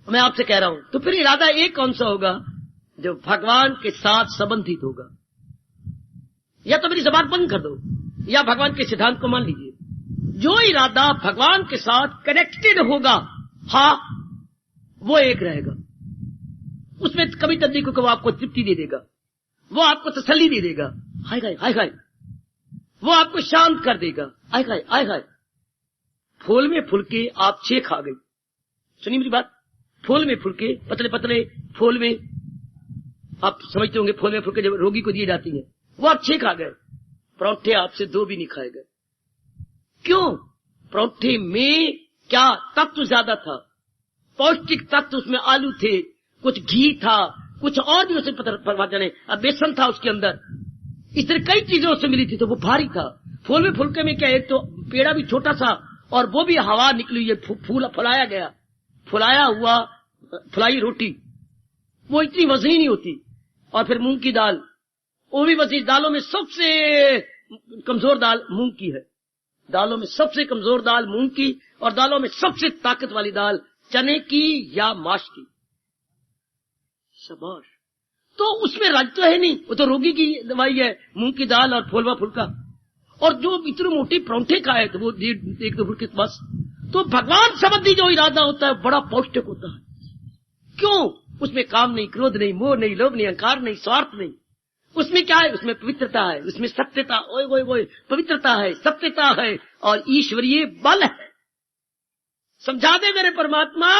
S1: मैं आपसे कह रहा हूं, तो फिर इरादा एक कौन सा होगा? जो भगवान के साथ संबंधित होगा। या तो मेरी जबान बंद कर दो, या भगवान के सिद्धांत को मान लीजिए। जो इरादा भगवान के साथ कनेक्टेड होगा, हाँ, वो एक रहेगा। उसमें कभी तब्दीली को वो आपको तृप्ति दे देगा, वो आपको तसल्ली दे देगा। हाय हाय हाय हाय, वो आपको शांत कर देगा। हाय हाय हाय हाय। फूल में फुलके आप 6 खा गई। सुनिए मेरी बात, फूल में फुलके, पतले पतले फूल में आप समझते होंगे फूल में फुलके जब रोगी को दिए जाती हैं, वो आप 6 खा गए, परोठे आपसे 2 भी नहीं खाए गए। क्यों? परोठे में क्या तत्व ज्यादा था, पौष्टिक तत्व उसमें आलू थे, कुछ घी था, कुछ और भी उसे पता जाने, अब बेसन था उसके अंदर, इस तरह कई चीजें उससे मिली थी, तो वो भारी था। फूल में फुलके में क्या, एक तो पेड़ा भी छोटा सा और वो भी हवा निकली हुई, फूल फुलाया गया, फुलाया हुआ फुलाई रोटी, वो इतनी वजनी नहीं होती। और फिर मूंग की दाल, वो भी वजनी। दालों में सबसे कमजोर दाल मूंग की है, दालों में सबसे कमजोर दाल मूंग की, और दालों में सबसे ताकत वाली दाल चने की या माश की। शाबाश। तो उसमें राज तो है नहीं, वो तो रोगी की दवाई है, मूंग की दाल और फूलवा फुलका। और जो इतने मोटे परोठे खाए तो वो 1-2 फुट के पास। तो भगवान संबंधी जो इरादा होता है बड़ा पौष्टिक होता है। क्यों? उसमें काम नहीं, क्रोध नहीं, मोह नहीं, लोभ नहीं, अहंकार नहीं, स्वार्थ नहीं। उसमें क्या है? उसमें पवित्रता है, उसमें सत्यता, ओए ओए ओए, पवित्रता है, सत्यता है और ईश्वरीय बल है। समझा दे मेरे परमात्मा,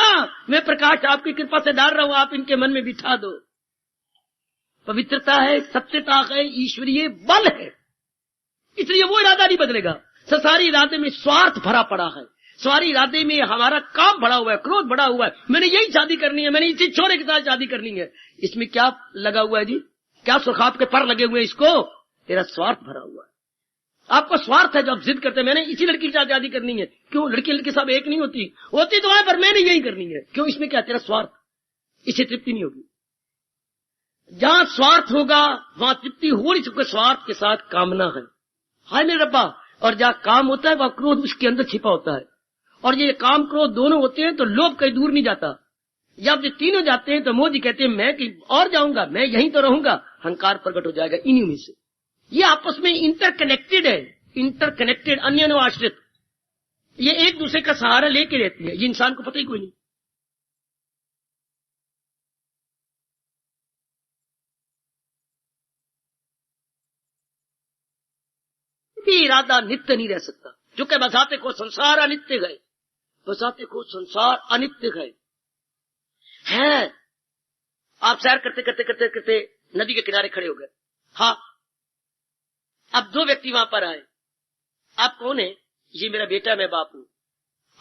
S1: मैं प्रकाश आपकी कृपा से डाल रहा हूं, आप इनके मन में बिठा दो। पवित्रता है, सत्यता है, ईश्वरीय बल है, इसलिए वो इरादा नहीं बदलेगा। सारी इरादे में स्वार्थ भरा पड़ा है, सारी इरादे में हमारा काम भरा हुआ है, क्रोध भरा हुआ है, मैंने यही शादी करनी है, मैंने इसी छोरे के साथ शादी करनी है। इसमें क्या लगा हुआ है जी? क्या सुखाप के पर लगे हुए हैं? इसको तेरा स्वार्थ भरा हुआ है। आपको स्वार्थ है जो आप जिद करते हैं, मैंने इसी लड़की के साथ शादी करनी है। क्यों? लड़की सब एक नहीं होती, होती तो है, पर मैंने यही करनी है। क्यों? इसमें क्या? तेरा स्वार्थ, इससे तृप्ति नहीं होगी। जहां स्वार्थ होगा वहां तृप्ति हो नहीं सकती। स्वार्थ के साथ कामना है, हाय मेरे रब्बा। और जहां काम होता है वहां क्रोध उसके अंदर छिपा होता है। और ये काम क्रोध दोनों होते हैं तो लोभ कहीं दूर नहीं जाता। जब ये तीनों जाते हैं तो मोदी कहते हैं मैं कहीं और जाऊंगा, मैं यहीं तो रहूंगा, अहंकार प्रकट हो जाएगा इन्हीं में से। ये आपस में इंटरकनेक्टेड है, इंटरकनेक्टेड, अन्य आश्रित। ये एक दूसरे का सहारा लेके रहती है, ये इंसान को पता ही कोई नहीं। इरादा नित्य नहीं रह सकता। जो कि बसाते को संसार अनित्य गए, बसाते को संसार अनित्य गए है। आप सैर करते करते करते करते नदी के किनारे खड़े हो गए। हाँ, अब 2 व्यक्ति वहां पर आए। आप कौन है? ये मेरा बेटा, मैं बाप हूं।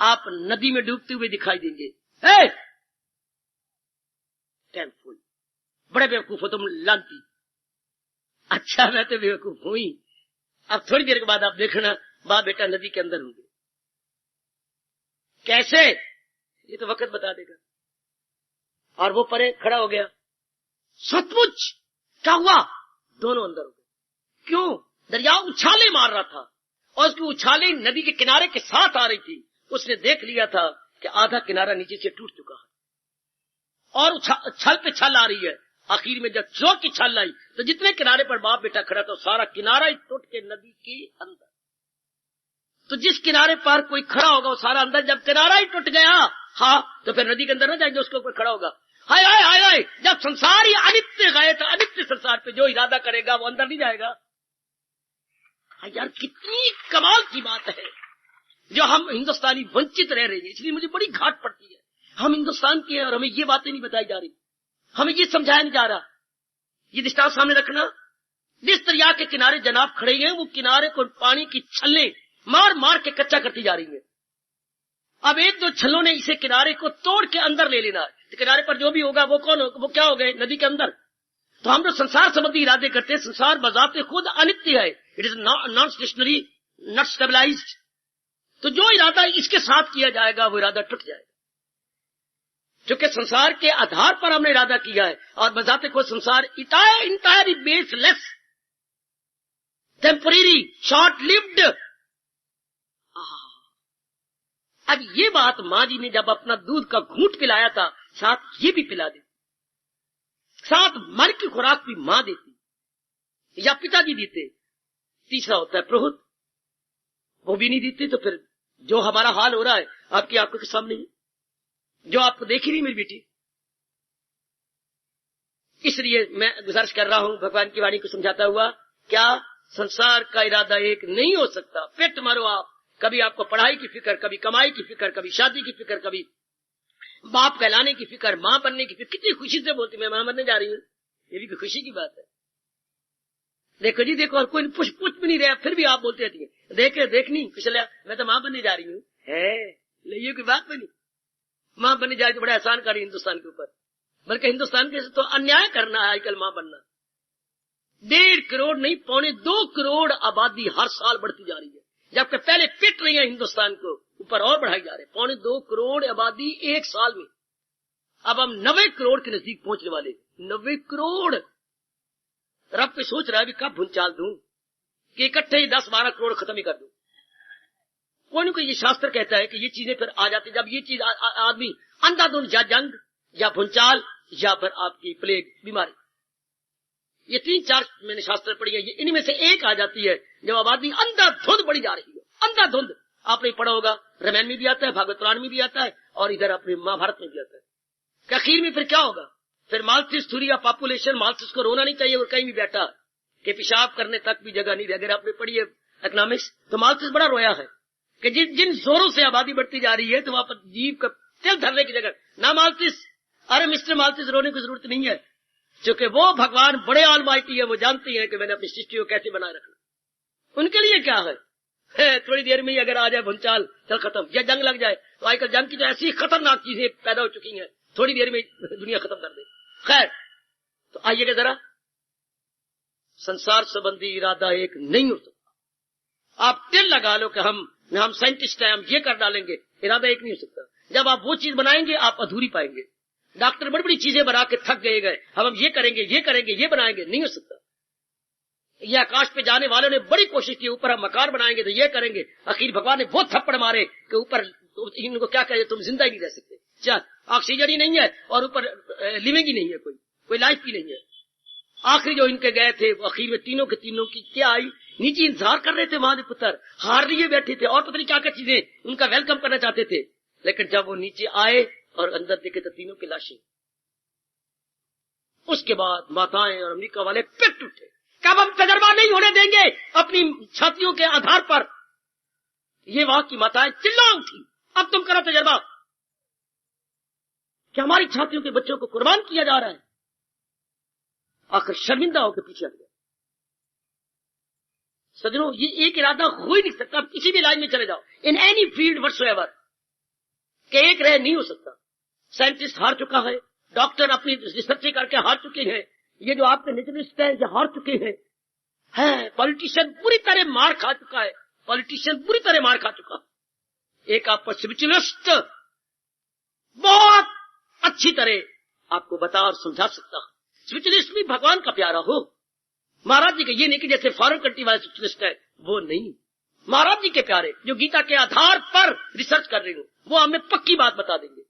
S1: आप नदी में डूबते हुए दिखाई देंगे। टेम्पफुल, बड़े बेवकूफ हो तुम लानती। अच्छा, मैं तो बेवकूफ हुई। अब थोड़ी देर के बाद आप देखना बाप बेटा नदी के अंदर होंगे। कैसे? ये तो वक्त बता देगा। और वो परे खड़ा हो गया। सचमुच क्या हुआ? दोनों अंदर हो गए। क्यों? दरिया उछाले मार रहा था और उसकी उछाले नदी के किनारे के साथ आ रही थी। उसने देख लिया था कि आधा किनारा नीचे से टूट चुका है और छल पे छल आ रही है। आखिर में जब जोर की छल आई तो जितने किनारे पर बाप बेटा खड़ा था सारा किनारा ही टूट के नदी के अंदर। तो जिस किनारे पर कोई खड़ा होगा वो सारा अंदर। जब किनारा ही टूट गया, हाँ, तो फिर नदी के अंदर न जाएंगे, उसके ऊपर खड़ा होगा। हाय हाय हाय हाय, जब संसार ही अनित्य गए तो अनित्य संसार पे जो इरादा करेगा वो अंदर नहीं जाएगा। यार कितनी कमाल की बात है जो हम हिंदुस्तानी वंचित रह रहे हैं। इसलिए मुझे बड़ी घाट पड़ती है। हम हिंदुस्तान के हैं और हमें ये बातें नहीं बताई जा रही, हमें ये समझाया नहीं जा रहा। ये दृष्टांत सामने रखना, जिस दरिया के किनारे जनाब खड़े हैं वो किनारे को पानी की छल्ले मार मार के कच्चा करती जा रही है। अब 1-2 छल्लों ने इसे किनारे को तोड़ के अंदर ले लेना है। तो किनारे पर जो भी होगा वो कौन होगा? वो क्या हो गए? नदी के अंदर। तो हम जो संसार संबंधी इरादे करते हैं, संसार बजाते खुद अनित्य है, it is non stationary, not stabilised. तो जो इरादा इसके साथ किया जाएगा वो इरादा टूट जाएगा, क्योंकि संसार के आधार पर हमने इरादा किया है। और बजाते खुद संसार entirely baseless, temporary, short lived. अब ये बात माँ जी ने जब अपना दूध का घूंट पिलाया था, साथ ये भी पिला देती, साथ मन की खुराक भी माँ देती या पिताजी देते। तीसरा होता है प्रहुत, वो भी नहीं देते। तो फिर जो हमारा हाल हो रहा है आपकी आंखों के सामने है, जो आपको देख ही नहीं मेरी बेटी। इसलिए मैं गुजारिश कर रहा हूं भगवान की वाणी को समझाता हुआ, क्या संसार का इरादा एक नहीं हो सकता। पेट मारो आप, कभी आपको पढ़ाई की फिक्र, कभी कमाई की फिक्र, कभी शादी की फिक्र, कभी बाप कहलाने की फिक्र, मां बनने की फिक्र। कितनी खुशी से बोलती मैं मां बनने जा रही हूँ, ये भी खुशी की बात है। देखो जी देखो, और कोई पूछ भी नहीं रहा, फिर भी आप बोलते रहती है देखनी पिछले मैं तो मां बनने जा रही हूँ। है ये कोई बात बनी? मां बनने जा रही तो बड़ा एहसान कर रही हिंदुस्तान के ऊपर, बल्कि हिंदुस्तान के तो अन्याय करना है आजकल मां बनना। 1.5 करोड़ नहीं 2.25 करोड़ आबादी हर साल बढ़ती जा रही है, जबकि पहले पिट रही है हिंदुस्तान को, ऊपर और बढ़ाई जा रहे हैं। 2.25 करोड़ आबादी एक साल में, अब हम 90 करोड़ के नजदीक पहुंचने वाले। 90 करोड़। रब पे सोच रहा है कब भूचाल दूं कि इकट्ठे ही 10-12 करोड़ खत्म ही कर दूं। कोई कोई ये शास्त्र कहता है कि ये चीजें फिर आ जाती, जब ये चीज आदमी अंधाधुंध, या जंग या भूचाल या फिर आपकी प्लेग बीमारी, ये 3-4 मैंने शास्त्र पढ़ी है, ये इनमें से एक आ जाती है जब आबादी अंधाधुंध बढ़ी जा रही है। अंधाधुंध आपने पढ़ा होगा, रामायण में भी आता है, भागवत पुराण में भी आता है, और इधर अपने महाभारत में भी आता है। कि आखिर में फिर क्या होगा? फिर माल्थिस थुरिया पॉपुलेशन, माल्थिस को रोना नहीं चाहिए और कहीं भी बैठा कि पेशाब करने तक भी जगह नहीं रही। अगर आपने पढ़ी है इकोनॉमिक्स तो माल्थिस बड़ा रोया है कि जिन जोरों से आबादी बढ़ती जा रही है तो वहां पर जीव का तिल धरने की जगह ना। माल्थिस, अरे मिस्टर माल्थिस रोने की जरूरत नहीं है, क्योंकि वो भगवान बड़े ऑलमाइटी है, वो जानती है कि मैंने अपनी सृष्टि को कैसे बनाए रखना। उनके लिए क्या है, थोड़ी देर में ही अगर आ जाए भूचाल, चल खत्म, या जंग लग जाए, तो आजकल जंग की तो ऐसी खतरनाक चीजें पैदा हो चुकी हैं, थोड़ी देर में दुनिया खत्म कर दे। खैर, तो आइएगा जरा, संसार संबंधी इरादा एक नहीं हो सकता। आप टिल लगा लो कि हम साइंटिस्ट हैं, हम ये कर डालेंगे, इरादा एक नहीं हो सकता। जब आप वो चीज बनाएंगे आप अधूरी पाएंगे। डॉक्टर बड़ी बड़ी चीजें बना के थक गए, हम ये करेंगे ये बनाएंगे, नहीं हो सकता। ये आकाश पे जाने वालों ने बड़ी कोशिश की, ऊपर हम मकान बनाएंगे तो ये करेंगे, आखिर भगवान ने बहुत थप्पड़ मारे कि ऊपर इनको क्या कहे, तुम जिंदा ही नहीं रह सकते, क्या ऑक्सीजन ही नहीं है और ऊपर लिविंग ही नहीं है, कोई लाइफ ही नहीं है। आखिरी जो इनके गए थे वो आखिर में तीनों के तीनों की क्या आई, नीचे इंतजार कर रहे थे वहां के पुत्र, हार लिए बैठे थे और पता नहीं क्या क्या चीजें उनका वेलकम करना चाहते थे। लेकिन जब वो नीचे आए और अंदर देखे तो तीनों की लाशें। उसके बाद माताएं और अमेरिका वाले पिट उठे, कब हम तजर्बा नहीं होने देंगे अपनी छातियों के आधार पर। ये वहां की माताएं चिल्ला उठी, अब तुम करो तजर्बा कि हमारी छातियों के बच्चों को कुर्बान किया जा रहा है। आखिर शर्मिंदा होकर पीछे हट गया। सजनों, ये एक इरादा हो ही नहीं सकता। आप किसी भी लाइन में चले जाओ, इन एनी फील्ड व्हाटसोएवर, कि एक रह नहीं हो सकता। साइंटिस्ट हार चुका है, डॉक्टर अपनी रिसर्च करके हार चुके हैं, ये जो आपके नेचुरलिस्ट हैं ये हार चुके हैं, पॉलिटिशियन पूरी तरह मार खा चुका है, एक आप पर स्पिरिचुअलिस्ट बहुत अच्छी तरह आपको बता और समझा सकता है। स्पिरिचुअलिस्ट भी भगवान का प्यारा हो, महाराज जी के, ये नहीं कि जैसे फॉरेन कंट्री वाले स्पिरिचुअलिस्ट है वो नहीं, महाराज जी के प्यारे जो गीता के आधार पर रिसर्च कर रहे हो, वो हमें पक्की बात बता देंगे,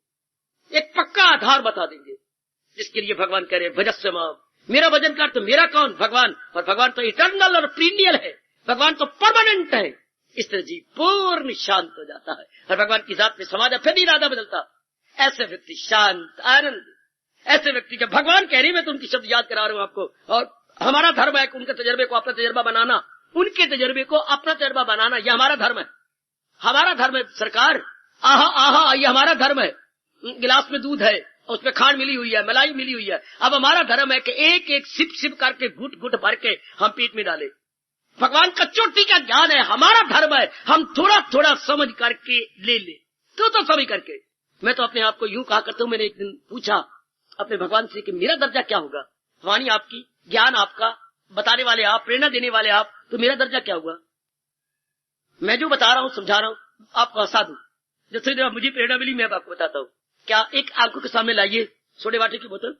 S1: एक पक्का आधार बता देंगे, जिसके लिए भगवान कह रहे हैं भजस्य माम, मेरा भजन कर तो मेरा कौन, भगवान। और भगवान तो इटर्नल और प्रीनियल है, भगवान तो परमानेंट है। इस तरह जीव पूर्ण शांत हो जाता है और भगवान की जात में समा जाता, फिर इरादा बदलता। ऐसे व्यक्ति शांत आनंद, ऐसे व्यक्ति जब भगवान कह रही, मैं तो उनकी शब्द याद करा रहा हूं आपको, और हमारा धर्म है कि उनके तजर्बे को अपना तजर्बा बनाना, उनके तजर्बे को अपना तजर्बा बनाना, यह हमारा धर्म है। हमारा धर्म है सरकार, आहा आहा, ये हमारा धर्म है। गिलास में दूध है, उसमें खांड मिली हुई है, मलाई मिली हुई है। अब हमारा धर्म है कि एक एक सिप सिप करके घुट घुट भर के हम पेट में डाले। भगवान का चोटी का ज्ञान है, हमारा धर्म है, हम थोड़ा थोड़ा समझ करके ले ले, तो समझ करके। मैं तो अपने आप को यूं कहा करता हूं, मैंने एक दिन पूछा अपने भगवान से कि मेरा दर्जा क्या होगा, वाणी आपकी, ज्ञान आपका, बताने वाले आप, प्रेरणा देने वाले आप, तो मेरा दर्जा क्या होगा। मैं जो बता रहा हूं, समझा रहा हूं, आपको हंसा दूं, जैसे मुझे प्रेरणा मिली मैं आपको बताता हूं। क्या एक आंखों के सामने लाइए सोडे वाटर की बोतल,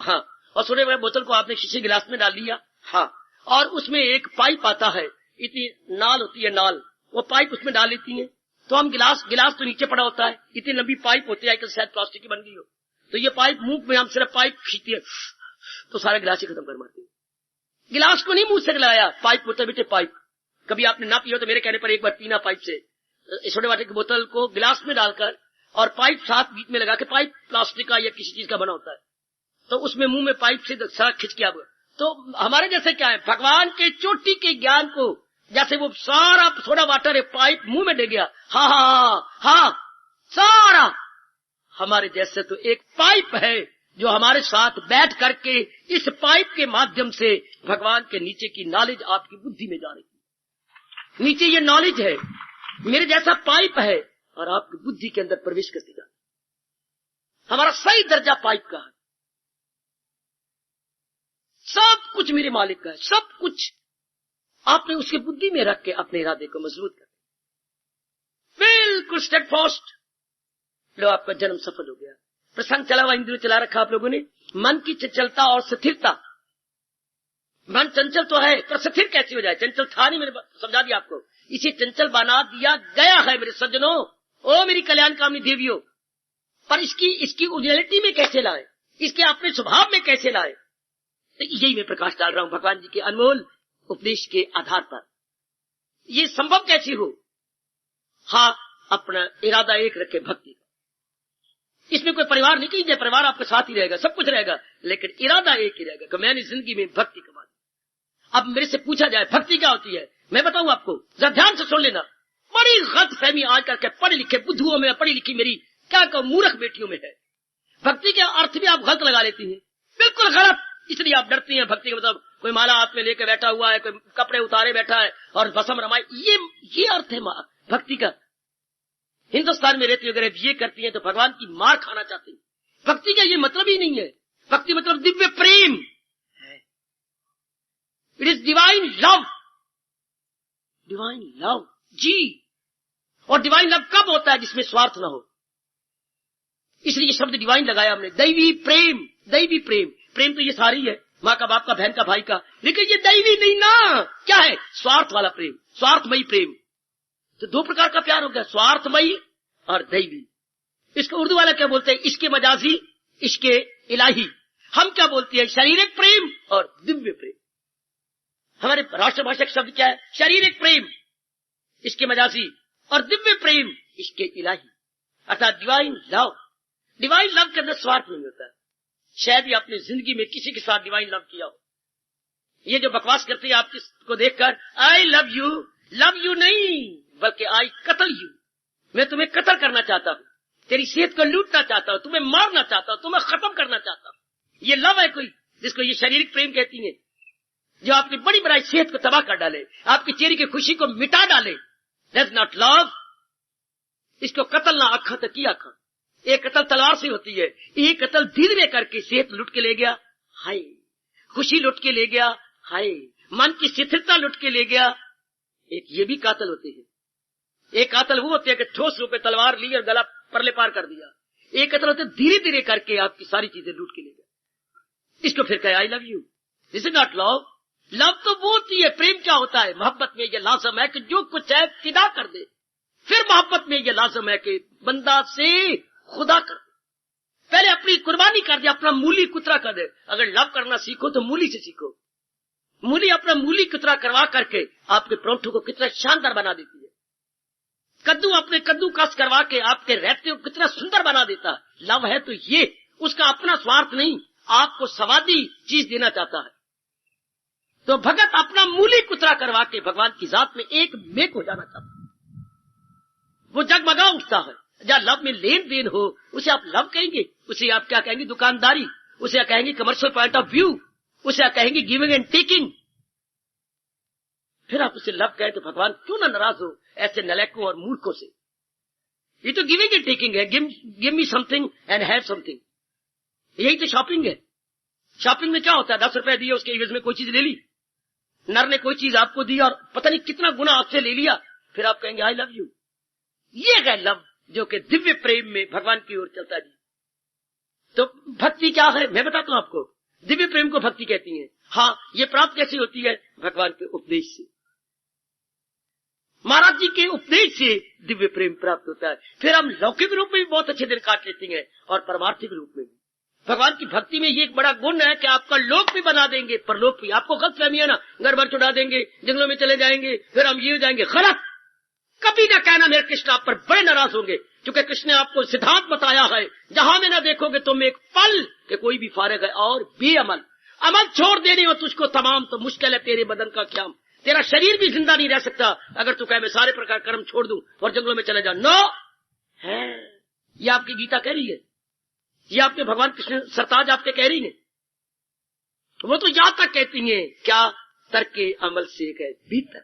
S1: हाँ, और सोडे वाटर बोतल को आपने शीशे गिलास में डाल लिया, हाँ, और उसमें एक पाइप आता है, इतनी नाल होती है, नाल, वो पाइप उसमें डाल लेती है, तो हम गिलास तो नीचे पड़ा होता है, इतनी लंबी पाइप होती है, आजकल शायद प्लास्टिक की बन गई हो, तो ये पाइप मुंह में हम सिर्फ पाइप खींचती है तो सारा गिलास ही खत्म कर मारती है। गिलास को नहीं मुंह से लगाया, पाइप होता है बेटे, पाइप। कभी आपने ना पियो तो मेरे कहने पर एक बार पीना पाइप से, सोडे वाटर की बोतल को गिलास में डालकर और पाइप साथ बीच में लगा के, पाइप प्लास्टिक का या किसी चीज का बना होता है, तो उसमें मुंह में पाइप से सारा खिंच के आप, तो हमारे जैसे क्या है, भगवान के चोटी के ज्ञान को, जैसे वो सारा सोडा वाटर है, पाइप मुंह में दे गया, हाँ हाँ हाँ, सारा हमारे जैसे तो एक पाइप है जो हमारे साथ बैठ करके इस पाइप के माध्यम से भगवान के नीचे की नॉलेज आपकी बुद्धि में जा रही है। नीचे ये नॉलेज है, मेरे जैसा पाइप है और आपकी बुद्धि के अंदर प्रवेश करती जाती है। हमारा सही दर्जा पाइप का है, सब कुछ मेरे मालिक का है, सब कुछ आपने उसके बुद्धि में रख के अपने इरादे को मजबूत कर, बिल्कुल स्टेडफास्ट। लो आपका जन्म सफल हो गया। प्रसंग चला हुआ, इंद्रियों चला रखा आप लोगों ने। मन की चंचलता और स्थिरता। मन चंचल तो है पर स्थिर कैसे हो जाए? चंचल था नहीं, मैंने समझा दिया आपको। इसे चंचल बना दिया गया है मेरे सज्जनों, ओ मेरी कल्याणकामनी देवियों। पर इसकी ओरिजिनलिटी में कैसे लाए, इसके अपने स्वभाव में कैसे लाए, तो यही मैं प्रकाश डाल रहा हूं भगवान जी के अनमोल उपदेश के आधार पर। ये संभव कैसे हो? हाँ, अपना इरादा एक रखे भक्ति का। इसमें कोई परिवार नहीं कहीं, परिवार आपके साथ ही रहेगा, सब कुछ रहेगा, लेकिन इरादा एक ही रहेगा कि मैंने जिंदगी में भक्ति कमा दी। अब मेरे से पूछा जाए भक्ति क्या होती है, मैं बताऊं आपको, जरा ध्यान से सुन लेना। बड़ी गलतफहमी आजकल के पढ़े लिखे बुद्धुओं में, पढ़ी लिखी मेरी क्या कहूं मूर्ख बेटियों में है। भक्ति के अर्थ भी आप गलत लगा लेती हैं, बिल्कुल गलत। इसलिए आप डरती हैं भक्ति का मतलब कोई माला हाथ में लेकर बैठा हुआ है, कोई कपड़े उतारे बैठा है और भस्म रमाए, ये अर्थ है भक्ति का। हिंदुस्तान में रहती है, अगर आप ये करती हैं तो भगवान की मार खाना चाहती हैं। भक्ति का ये मतलब ही नहीं है। भक्ति मतलब दिव्य प्रेम है। It is divine love, divine love ji. और डिवाइन लव कब होता है? जिसमें स्वार्थ ना हो। इसलिए ये शब्द डिवाइन लगाया हमने। दैवी प्रेम, दैवी प्रेम। प्रेम तो ये सारी है, माँ का, बाप का, बहन का, भाई का, लेकिन ये दैवी नहीं ना। क्या है? स्वार्थ वाला प्रेम, स्वार्थमयी प्रेम। तो दो प्रकार का प्यार हो गया, स्वार्थमयी और दैवी। इसको उर्दू वाला क्या बोलते हैं? इसके मजाजी, इसके इलाही। हम क्या बोलते हैं? शारीरिक प्रेम और दिव्य प्रेम। हमारे राष्ट्रभाषा का शब्द क्या है? शारीरिक प्रेम इसके मजाजी और दिव्य प्रेम इसके इलाही, अर्थात डिवाइन लव। डिवाइन लव के अंदर स्वार्थ नहीं होता। शायद ही आपने जिंदगी में किसी के साथ डिवाइन लव किया हो। ये जो बकवास करते हैं आपको देखकर, आई लव यू नहीं, बल्कि आई कतल यू, मैं तुम्हें कत्ल करना चाहता हूं, तेरी सेहत को लूटना चाहता हूं, तुम्हें मारना चाहता हूं, तुम्हें खत्म करना चाहता हूं। ये लव है कोई जिसको ये शारीरिक प्रेम कहती है, जो आपकी बड़ी बड़ी सेहत को तबाह कर डाले, आपकी चेहरे की खुशी को मिटा डाले। That's not love. इसको कत्ल ना आखा तो की आखा। एक कत्ल तलवार से होती है, एक कत्ल धीरे करके सेहत लुट के ले गया, हाय, खुशी लुट के ले गया, हाय, मन की शिथिलता लुट के ले गया। एक ये भी कातल होते हैं। एक कातल वो होते हैं कि ठोस रूप में तलवार ली और गला परले पार कर दिया। एक कत्ल होते धीरे धीरे करके आपकी सारी चीजें लूट के ले गया। इसको फिर कहे I love you. This is not love. Love तो वो होती है। प्रेम क्या होता है? मोहब्बत में ये लाजम है कि जो कुछ है फिदा कर दे। फिर मोहब्बत में ये लाजम है कि बंदा से खुदा कर दे, पहले अपनी कुर्बानी कर दे, अपना मूली कुतरा कर दे। अगर लव करना सीखो तो मूली से सीखो। मूली अपना मूली कुतरा करवा करके आपके परोठों को कितना शानदार बना देती है। कद्दू अपने कद्दू कस करवा के आपके रहते को कितना सुंदर बना देता है। लव है तो ये, उसका अपना स्वार्थ नहीं, आपको स्वादी चीज देना चाहता है। तो भगत अपना मूली कुतरा करवा के भगवान की जात में एक मेक हो जाना चाहता है। वो जगमगा उठता है। जहाँ लव में लेन देन हो उसे आप लव कहेंगे, उसे आप क्या कहेंगे? दुकानदारी, उसे आप कहेंगे कमर्शियल पॉइंट ऑफ व्यू, उसे आप कहेंगे गिविंग एंड टेकिंग। फिर आप उसे लव कहें तो भगवान क्यों ना नाराज हो ऐसे नलायकों और मूर्खों से। ये तो गिविंग एंड टेकिंग है। Give me something and have something, यही तो शॉपिंग है। शॉपिंग में क्या होता है? 10 रुपए दिए, उसके एवज में कोई चीज ले ली। नर ने कोई चीज आपको दी और पता नहीं कितना गुना आपसे ले लिया, फिर आप कहेंगे आई लव यू। ये है लव, जो कि दिव्य प्रेम में भगवान की ओर चलता जी। तो भक्ति क्या है मैं बताता हूं आपको। दिव्य प्रेम को भक्ति कहती है। हाँ, ये प्राप्त कैसे होती है? भगवान के उपदेश से, महाराज जी के उपदेश से दिव्य प्रेम प्राप्त होता है। फिर हम लौकिक रूप में भी बहुत अच्छे दिन काट लेते हैं और परमार्थिक रूप में भी। भगवान की भक्ति में ये एक बड़ा गुण है कि आपका लोक भी बना देंगे, परलोक भी। आपको गलतफहमी है ना, घर भर चुड़ा देंगे, जंगलों में चले जाएंगे, फिर हम ये हो जाएंगे। गलत। कभी ना कहना मेरे कृष्ण आप पर बड़े नाराज होंगे, क्योंकि कृष्ण ने आपको सिद्धांत बताया है, जहां में ना देखोगे तुम एक पल के कोई भी फारग है और बेअमल। अमल छोड़ देने हो तुझको तमाम, तो मुश्किल है तेरे बदन का क़याम। तेरा शरीर भी जिंदा नहीं रह सकता अगर तू कहे मैं सारे प्रकार कर्म छोड़ दूं और जंगलों में चले जाऊं। नो है, ये आपकी गीता कह रही है। ये आपके भगवान कृष्ण सरताज आपके कह रही है। वो तो यहां तक कहती हैं, क्या तर्के अमल से गए भीतर,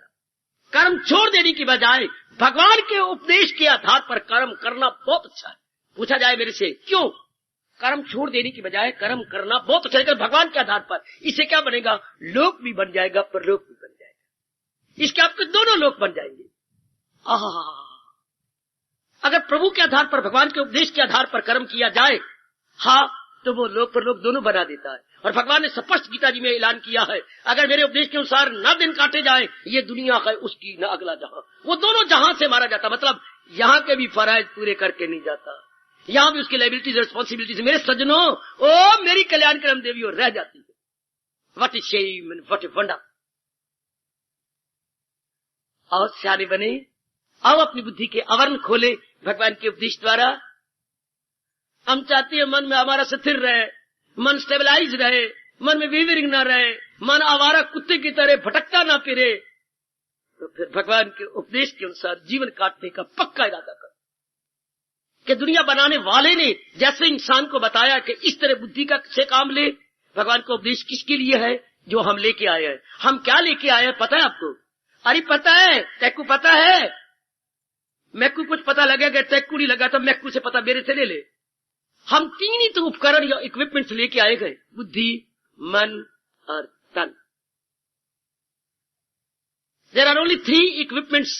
S1: कर्म छोड़ देने की बजाय भगवान के उपदेश के आधार पर कर्म करना बहुत अच्छा है। पूछा जाए मेरे से, क्यों? कर्म छोड़ देने की बजाय कर्म करना बहुत अच्छा है भगवान के आधार पर। इससे क्या बनेगा? लोक भी बन जाएगा, परलोक भी बन जाएगा। इसके आपके दोनों लोक बन जाएंगे। अगर प्रभु के आधार पर, भगवान के उपदेश के आधार पर कर्म किया जाए, हाँ, तो वो लोक परलोक दोनों बना देता है। और भगवान ने स्पष्ट गीता जी में ऐलान किया है, अगर मेरे उपदेश के अनुसार न दिन काटे जाए, ये दुनिया है उसकी न अगला जहां, वो दोनों जहां से मारा जाता। मतलब यहाँ के भी फराइज पूरे करके नहीं जाता, यहाँ भी उसकी लाइबिलिटीज रिस्पॉन्सिबिलिटीज मेरे सज्जनों, ओ मेरी कल्याण करम देवी और रह जाती है। What is shame and what is wonder. और सियाने बने, आओ अपनी बुद्धि के आवरण खोले भगवान के उपदेश द्वारा। हम चाहते हैं मन में हमारा स्थिर रहे, मन स्टेबलाइज रहे, मन में वेवरिंग ना रहे, मन आवारा कुत्ते की तरह भटकता ना फिरे, तो फिर भगवान के उपदेश के अनुसार जीवन काटने का पक्का इरादा कर। कि दुनिया बनाने वाले ने जैसे इंसान को बताया कि इस तरह बुद्धि का से काम ले, भगवान का उपदेश किसके लिए है? जो हम लेके आए हैं। हम क्या लेके आए हैं पता है आपको? अरे पता है, तैकू पता है? मैकू कुछ पता लगेगा, तैकू नहीं लगा तो मैकू से पता मेरे से ले ले। हम तीन ही तो उपकरण या इक्विपमेंट्स लेके आए गए, बुद्धि, मन और तन। There are only 3 equipments.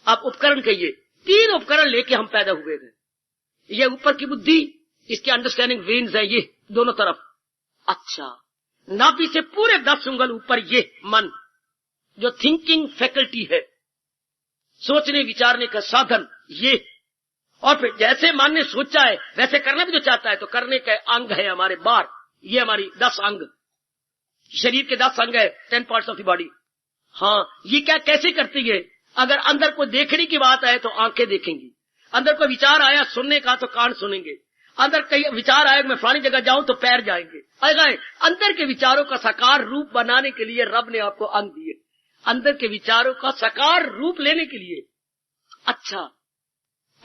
S1: आप उपकरण कहिए, 3 उपकरण लेके हम पैदा हुए थे। ये ऊपर की बुद्धि, इसके अंडरस्टैंडिंग वेन्स है ये दोनों तरफ। अच्छा, नाभि से पूरे 10 उंगल ऊपर ये मन, जो थिंकिंग फैकल्टी है, सोचने विचारने का साधन ये। और फिर जैसे मन ने सोचा है वैसे करना भी तो चाहता है, तो करने के अंग है हमारे बार, ये हमारी 10 अंग, शरीर के 10 अंग है, 10 पार्ट्स ऑफ द बॉडी। हाँ, ये क्या कैसे करती है? अगर अंदर को देखने की बात है तो आंखें देखेंगी, अंदर को विचार आया सुनने का तो कान सुनेंगे, अंदर कई विचार आया मैं फलानी जगह जाऊं तो पैर जाएंगे। अंदर के विचारों का साकार रूप बनाने के लिए रब ने आपको अंग दिए, अंदर के विचारों का साकार रूप लेने के लिए। अच्छा,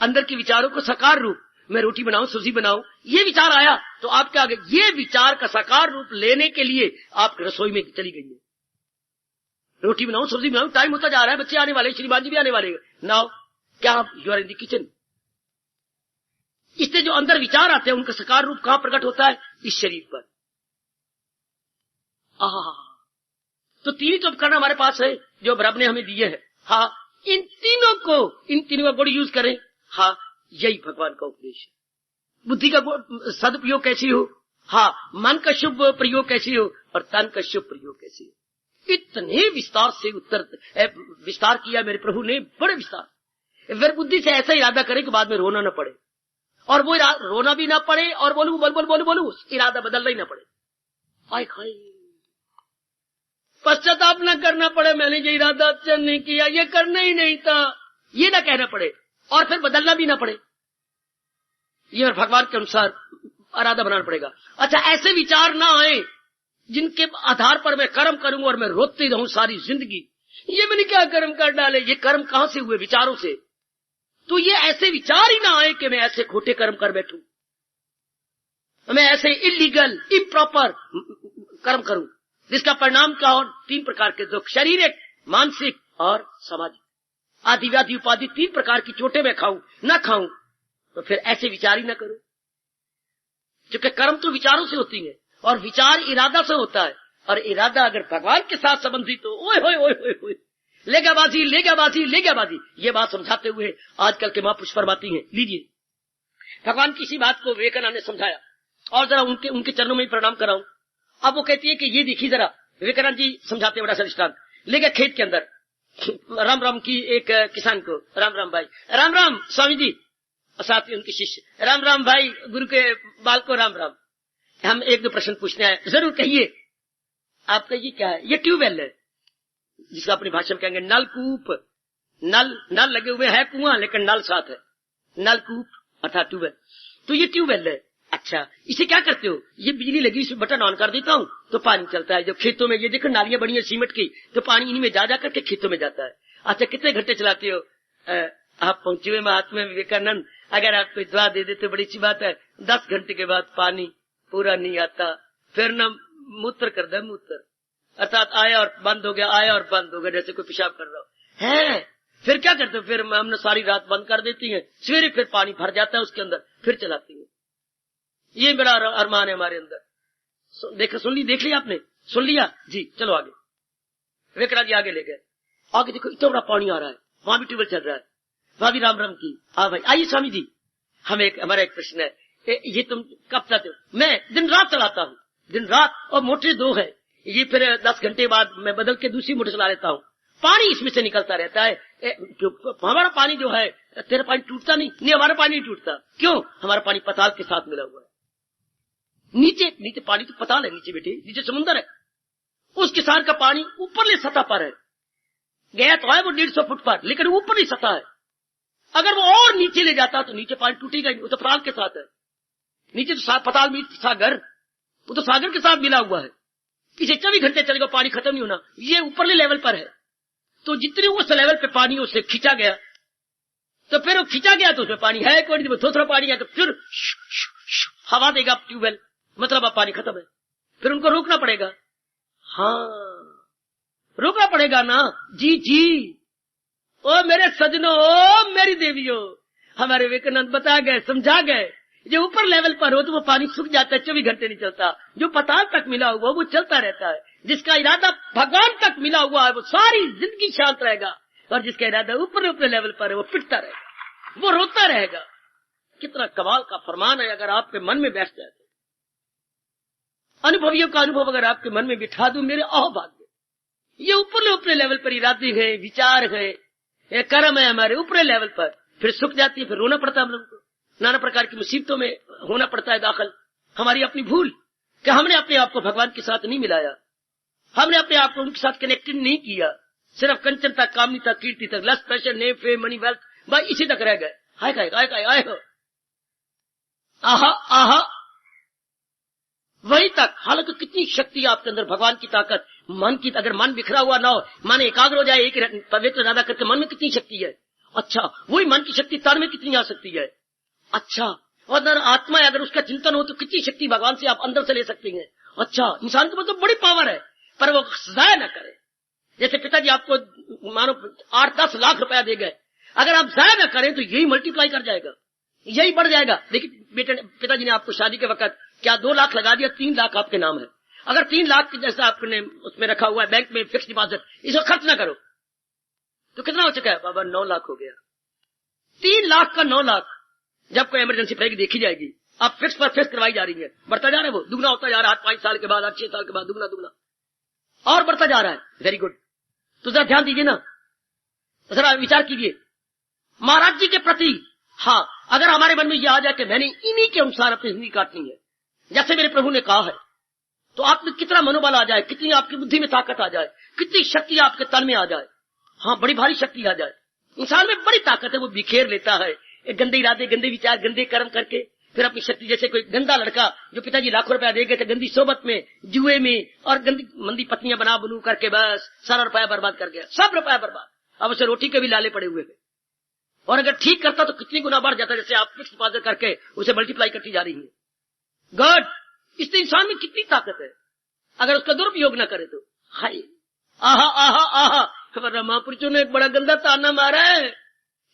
S1: अंदर के विचारों को साकार रूप, मैं रोटी बनाऊं, सब्जी बनाऊं, ये विचार आया तो आपके आगे ये विचार का साकार रूप लेने के लिए आप रसोई में चली गई है। रोटी बनाऊं, सब्जी बनाऊं, टाइम होता जा रहा है, बच्चे आने वाले, श्रीमान जी भी आने वाले। नाउ क्या you are in the kitchen. इससे जो अंदर विचार आते हैं उनका साकार रूप कहां प्रकट होता है? इस शरीर पर। तो 3 तो उपकरण हमारे पास है जो रब ने हमें दिए हैं। हाँ, इन तीनों का गुड यूज करें। हाँ, यही भगवान का उपदेश है। बुद्धि का सदुपयोग कैसी हो, हाँ, मन का शुभ प्रयोग कैसी हो, और तन का शुभ प्रयोग कैसी हो। इतने विस्तार से विस्तार किया मेरे प्रभु ने, बड़े विस्तार। फिर बुद्धि से ऐसा इरादा करे कि बाद में रोना न पड़े, और वो रोना भी ना पड़े, और बोलू इरादा बदलना ही ना पड़े। हाय हाय, पश्चाताप न करना पड़े, मैंने ये इरादा अच्छा नहीं किया, ये करना ही नहीं था, ये ना कहना पड़े, और फिर बदलना भी ना पड़े। ये भगवान के अनुसार इरादा बनाना पड़ेगा। अच्छा, ऐसे विचार ना आए जिनके आधार पर मैं कर्म करूं और मैं रोते रहूं सारी जिंदगी, ये मैंने क्या कर्म कर डाले, ये कर्म कहां से हुए? विचारों से। तो ये ऐसे विचार ही ना आए कि मैं ऐसे खोटे कर्म कर बैठूं, मैं ऐसे इलीगल इम्प्रॉपर कर्म करूं, जिसका परिणाम क्या हो? 3 प्रकार के दुख, शारीरिक, मानसिक और सामाजिक। आदि व्याधि उपाधि 3 प्रकार की चोटें मैं खाऊं ना खाऊं, तो फिर ऐसे विचार ही ना करूं। क्योंकि कर्म तो विचारों से होती है, और विचार इरादा से होता है, और इरादा अगर भगवान के साथ संबंधित तो ओए होए ओए होए होए, लेगाबाजी। ये बात समझाते हुए आजकल के महापुरुष फरमाती हैं, लीजिए, भगवान किसी बात को विवेकानंद ने समझाया, और जरा उनके चरणों में प्रणाम कराऊं। अब वो कहती है कि ये देखिए जरा, विवेकानंद जी समझाते बड़ा सा दृष्टांत। ले गए खेत के अंदर, राम राम की एक किसान को, राम राम भाई, राम राम स्वामी जी, साथ ही उनके शिष्य, राम राम भाई, गुरु के बाल को राम राम। हम 1-2 प्रश्न पूछने आए, जरूर कहिए। आपका ये क्या है? ये ट्यूबवेल है, जिसका अपनी भाषा में कहेंगे नलकूप। नल लगे हुए है कुआं, लेकिन नल साथ है, नलकूप अर्थात ट्यूबवेल। तो ये ट्यूबवेल है। अच्छा, इसे क्या करते हो? ये बिजली लगी, इसमें बटन ऑन कर देता हूँ तो पानी चलता है। जब खेतों में, ये देखो नालियां बड़ी है सीमेंट की, तो पानी इन्हीं में जा करके खेतों में जाता है। अच्छा, कितने घंटे चलाते हो? आप पहुंचे हुए महात्मा विवेकानंद, अगर आप कोई दुआ दे देते बड़ी अच्छी बात है, 10 घंटे के बाद पानी पूरा नहीं आता, फिर न मूत्र कर दे, मूत्र अर्थात आया और बंद हो गया, आया और बंद हो गया, जैसे कोई पेशाब कर रहा हो है। फिर क्या करते हो, फिर हमने सारी रात बंद कर देती है, सवेरे फिर पानी भर जाता है उसके अंदर, फिर चलाती है। ये बड़ा अरमान है हमारे अंदर। देख लिया आपने, सुन लिया जी, चलो आगे। विकरा जी आगे ले गए, आगे देखो इतना बड़ा पानी आ रहा है, वहां भी ट्यूबवेल चल रहा है, वहां भी राम राम की। हाँ भाई आइए स्वामी जी, हमारा एक प्रश्न है, ये तुम कब चलाते हो? मैं दिन रात चलाता हूँ, दिन रात, और मोटर 2 है, ये फिर 10 घंटे बाद मैं बदल के दूसरी मोटर चला लेता हूँ। पानी इसमें से निकलता रहता है। हमारा पानी जो है, तेरा पानी टूटता नहीं, हमारा पानी नहीं टूटता। क्यों? हमारा पानी पताल के साथ मिला हुआ है। नीचे पानी तो पताल है, नीचे बेटे, नीचे समुद्र है, उस किसान का पानी ऊपरली सतह पर है, गया तो है वो 150 फुट पर, लेकिन ऊपरली सतह है। अगर वो और नीचे ले जाता तो नीचे पानी टूटेगा नहीं, वो तो पताल के साथ है। नीचे तो पताल में सागर, वो तो सागर के साथ मिला हुआ है, इसे 24 घंटे चलेगा, पानी खत्म नहीं होना। ये ऊपरले लेवल पर है, तो जितने उस लेवल पे पानी उसे खींचा गया, तो फिर वो खींचा गया तो उसमें पानी है, कोई थोड़ा पानी है तो फिर हवा देगा ट्यूबवेल, मतलब अब पानी खत्म है, फिर उनको रोकना पड़ेगा। हाँ रोकना पड़ेगा ना जी जी। ओ मेरे सजनों, ओ मेरी देवियों, हमारे विवेकानंद बता गए, समझा गए, जो ऊपर लेवल पर हो तो वो पानी सूख जाता है, 24 घंटे नहीं चलता। जो पताल तक मिला हुआ वो चलता रहता है, जिसका इरादा भगवान तक मिला हुआ है वो सारी जिंदगी शांत रहेगा, और जिसका इरादा ऊपर लेवल पर है वो पिटता रहेगा, वो रोता रहेगा। कितना कमाल का फरमान है, अगर आपके मन में बैठ जाए तो। अनुभवियों का अनुभव अगर आपके मन में बिठा दूं, मेरे अहोभाग्य, ये ऊपर लेवल पर इरादे है, विचार है, ये कर्म है हमारे ऊपर लेवल पर, फिर सूख जाती है, फिर रोना पड़ता है हम लोगों को, नाना प्रकार की मुसीबतों में होना पड़ता है दाखिल। हमारी अपनी भूल कि हमने अपने आप को भगवान के साथ नहीं मिलाया, हमने अपने आप को उनके साथ कनेक्टेड नहीं किया, सिर्फ कंचन तक, कामनी तक, कीर्ति तक, lust, passion, name, fame, money, wealth, भाई इसी तक रह गए। आए आहा आहा वही तक। हालांकि कितनी शक्ति आपके अंदर, भगवान की ताकत, मन की, अगर मन बिखरा हुआ ना हो, मन एकाग्र हो जाए, एक पवित्र ज्यादा करके, मन में कितनी शक्ति है। अच्छा वही मन की शक्ति तन में कितनी आ सकती है। अच्छा और अगर आत्मा है, अगर उसका चिंतन हो तो कितनी शक्ति भगवान से आप अंदर से ले सकते हैं। अच्छा इंसान के मतलब बड़ी पावर है, पर वो जाया न करे। जैसे पिताजी आपको मानो 8-10 लाख रुपया दे गए, अगर आप जाया न करें तो यही मल्टीप्लाई कर जाएगा, यही बढ़ जाएगा। देखिए बेटे, पिताजी ने आपको शादी के वक्त क्या 2 लाख लगा दिया, 3 लाख आपके नाम है। अगर 3 लाख के जैसा आपने उसमें रखा हुआ है बैंक में फिक्स डिपॉजिट, इसको खर्च ना करो तो कितना हो चुका है बाबा? 9 लाख हो गया। 3 लाख का 9 लाख, जब कोई इमरजेंसी पड़ेगी देखी जाएगी। अब फिक्स पर फिक्स करवाई जा रही है, बढ़ता जा रहा है, वो दुगना होता जा रहा है, 5 साल के बाद, 6 साल के बाद दुगना और बढ़ता जा रहा है। Very good. तो जरा ध्यान दीजिए ना, जरा विचार कीजिए महाराज जी के प्रति। हाँ अगर हमारे मन में यह आ जाए कि मैंने इन्हीं के अनुसार अपनी जिंदगी काटनी है, जैसे मेरे प्रभु ने कहा है, तो आप में कितना मनोबल आ जाए, कितनी आपकी बुद्धि में ताकत आ जाए, कितनी शक्ति आपके तन में आ जाए। हाँ बड़ी भारी शक्ति आ जाए। इंसान में बड़ी ताकत है, वो बिखेर लेता है एक गंदे इरादे, गंदे विचार, गंदे कर्म करके, फिर अपनी शक्ति। जैसे कोई गंदा लड़का जो पिताजी लाखों रुपया दे गए थे, गंदी सोबत में, जुए में और गंदी मंदी पत्नियां बनू करके बस सारा रुपया बर्बाद कर गया, सब रुपया बर्बाद। अब उसे रोटी के भी लाले पड़े हुए थे, और अगर ठीक करता तो कितनी गुना बढ़ जाता, जैसे आप फिक्स डिपॉजिट करके उसे मल्टीप्लाई करती जा रही है। गॉड, इससे इंसान में कितनी ताकत है, अगर उसका दुरुपयोग न करे तो। हाय आहा आहा आहा, हमारा महापुरुषों ने एक बड़ा गंदा ताना मारा है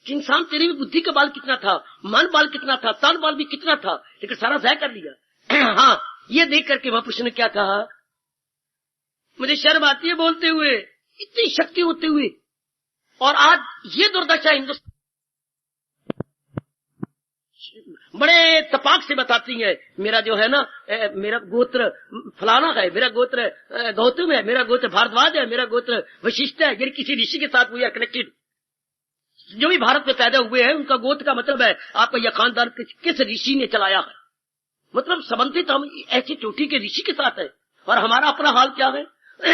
S1: कि इंसान तेरी भी बुद्धि का बाल कितना था, मन बाल कितना था, तन बाल भी कितना था, लेकिन सारा ज़ाय कर लिया। हाँ ये देख करके महापुरुषों ने क्या कहा, मुझे शर्म आती है बोलते हुए, इतनी शक्ति होते हुए, और आज ये दुर्दशा हिंदुस्तान बड़े तपाक से बताती है। मेरा जो है ना, मेरा गोत्र फलाना है, मेरा गोत्र गौतम है, मेरा गोत्र भारद्वाज है, मेरा गोत्र वशिष्ठ है, यानी किसी ऋषि के साथ वी आर कनेक्टेड। जो भी भारत में पैदा हुए हैं उनका गोत्र का मतलब है आपका यह खानदान किस ऋषि ने चलाया है, मतलब संबंधित हम ऐसी चोटी के ऋषि के साथ है। और हमारा अपना हाल क्या है,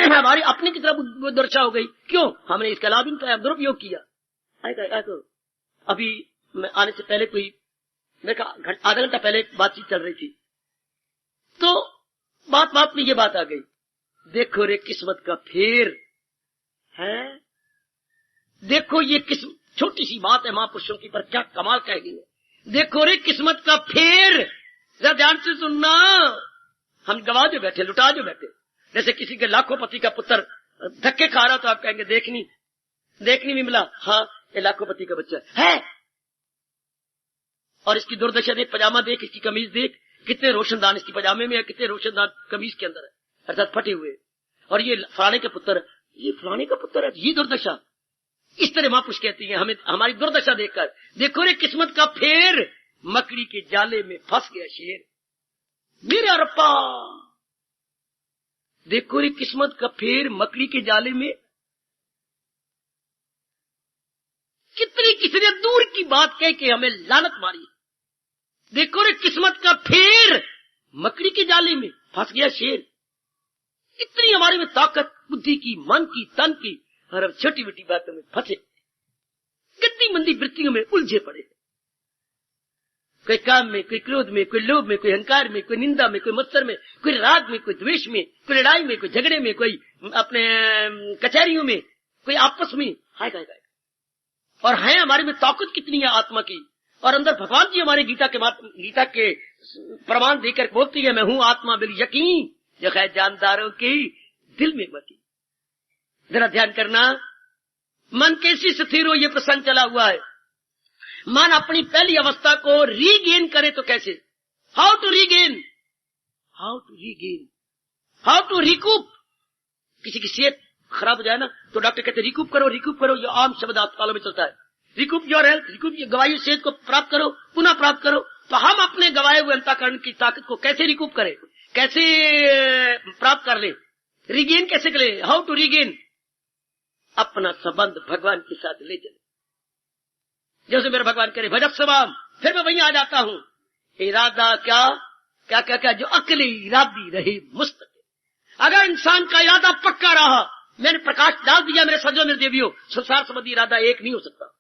S1: हमारी अपने की तरफ दर्शा हो गई। क्यों? हमने इसका लाभ इनका दुरुपयोग किया। अभी मैं आने से पहले कोई आधा घंटा पहले बातचीत चल रही थी, तो बात में ये बात आ गई, देखो रे किस्मत का फेर है, देखो ये छोटी सी बात है महापुरुषों की, पर क्या कमाल कह गई है। देखो रे किस्मत का फेर, जरा ध्यान से सुनना, हम गवा जो बैठे, लुटा जो बैठे। जैसे किसी के लाखोपति का पुत्र धक्के खा रहा तो आप कहेंगे देखनी भी मिला, हाँ ये लाखोपति का बच्चा है। और इसकी दुर्दशा देख, पजामा देख, इसकी कमीज देख, कितने रोशनदान इसकी पजामे में है, कितने रोशनदान कमीज के अंदर है, अर्थात फटे हुए। और ये फलाने के पुत्र, ये फलाने का पुत्र है, ये दुर्दशा। इस तरह महापुरुष कहती है हमें हमारी दुर्दशा देखकर, देखो रे किस्मत का फेर, मकड़ी के जाले में फंस गया शेर। मेरे अरप्पा, देखो रे किस्मत का फेर, मकड़ी के जाले में। कितनी किसने दूर की बात कह के हमें लानत मारी। देखो रे किस्मत का फेर, मकड़ी के जाले में फंस गया शेर। इतनी हमारे में ताकत, बुद्धि की, मन की, तन की, और हम छोटी मोटी बातों में फंसे, गंदी मंदी वृत्तियों में उलझे पड़े। कोई काम में, कोई क्रोध में, कोई लोभ में, कोई अहंकार में, कोई निंदा में, कोई मत्सर में, कोई राग में, कोई द्वेष में, कोई लड़ाई में, कोई झगड़े में, कोई अपने कचहरियों में, कोई आपस में। हाय हाय हाय। और है हमारे में ताकत कितनी है आत्मा की। और अंदर भगवान जी हमारे गीता के प्रमाण देकर बोलती है, मैं हूं आत्मा बिल यकीन, जो है जानदारों के दिल में बसी। जरा ध्यान करना, मन कैसी स्थिर हो, ये प्रसंग चला हुआ है। मन अपनी पहली अवस्था को रीगेन करे तो कैसे, how to regain, how to regain, how to recoup. किसी की सेहत खराब हो जाए ना तो डॉक्टर कहते हैं रिकूप करो, रिकूप करो। ये आम शब्द अस्पतालों में चलता है, रिकूप योर हेल्थ, रिकूप गवाई सेहत को प्राप्त करो, पुनः प्राप्त करो। तो हम अपने गवाए हुए अंतःकरण की ताकत को कैसे रिकूप करें, कैसे प्राप्त कर ले, रिगेन कैसे करें, हाउ टू रिगेन। अपना संबंध भगवान के साथ ले चले। जैसे मेरा भगवान करे भजस्वाम, फिर मैं वहीं आ जाता हूं। इरादा क्या क्या क्या क्या, जो अकेले इरादी रहे मुस्तकिल। अगर इंसान का इरादा पक्का रहा, मैंने प्रकाश डाल दिया मेरे सज्जनों मेरे देवियों, संसार संबंधी इरादा एक नहीं हो सकता।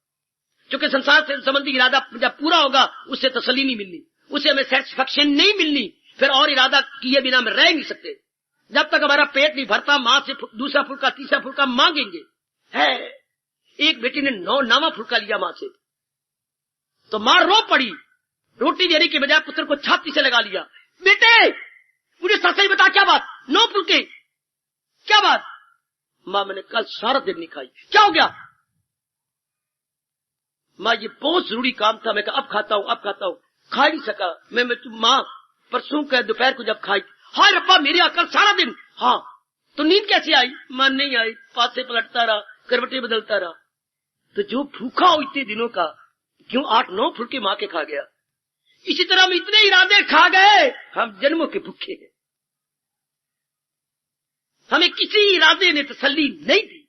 S1: क्योंकि संसार से संबंधी इरादा जब पूरा होगा उससे तसल्ली नहीं मिलनी, उससे हमें सेटिस्फैक्शन नहीं मिलनी, फिर और इरादा किए बिना हम रह नहीं सकते। जब तक हमारा पेट नहीं भरता, मां से दूसरा फुल्का तीसरा फुल्का मांगेंगे। है एक बेटी ने 9वां फुल्का लिया मां से, तो मां रो पड़ी। रोटी देने के बजाय पुत्र को छाती से लगा लिया, बेटे मुझे सच ही बता, क्या बात, 9 फुल्के, क्या बात। मां, मैंने कल सारा दिन नहीं खाई। क्या हो गया मां, ये बहुत जरूरी काम था, मैं अब खाता हूं, अब खाता हूं। खा नहीं सका मैं मां, परसों का दोपहर को जब खाई, हाय रब्बा मेरी अकल सारा दिन। हाँ, तो नींद कैसे आई, मां नहीं आई, पासे पलटता रहा, करवटें बदलता रहा। तो जो भूखा हो इतने दिनों का, क्यों 8-9 फुल्के मां के खा गया। इसी तरह हम इतने इरादे खा गए, हम जन्मों के भूखे हैं। हमें किसी इरादे ने तसल्ली नहीं दी।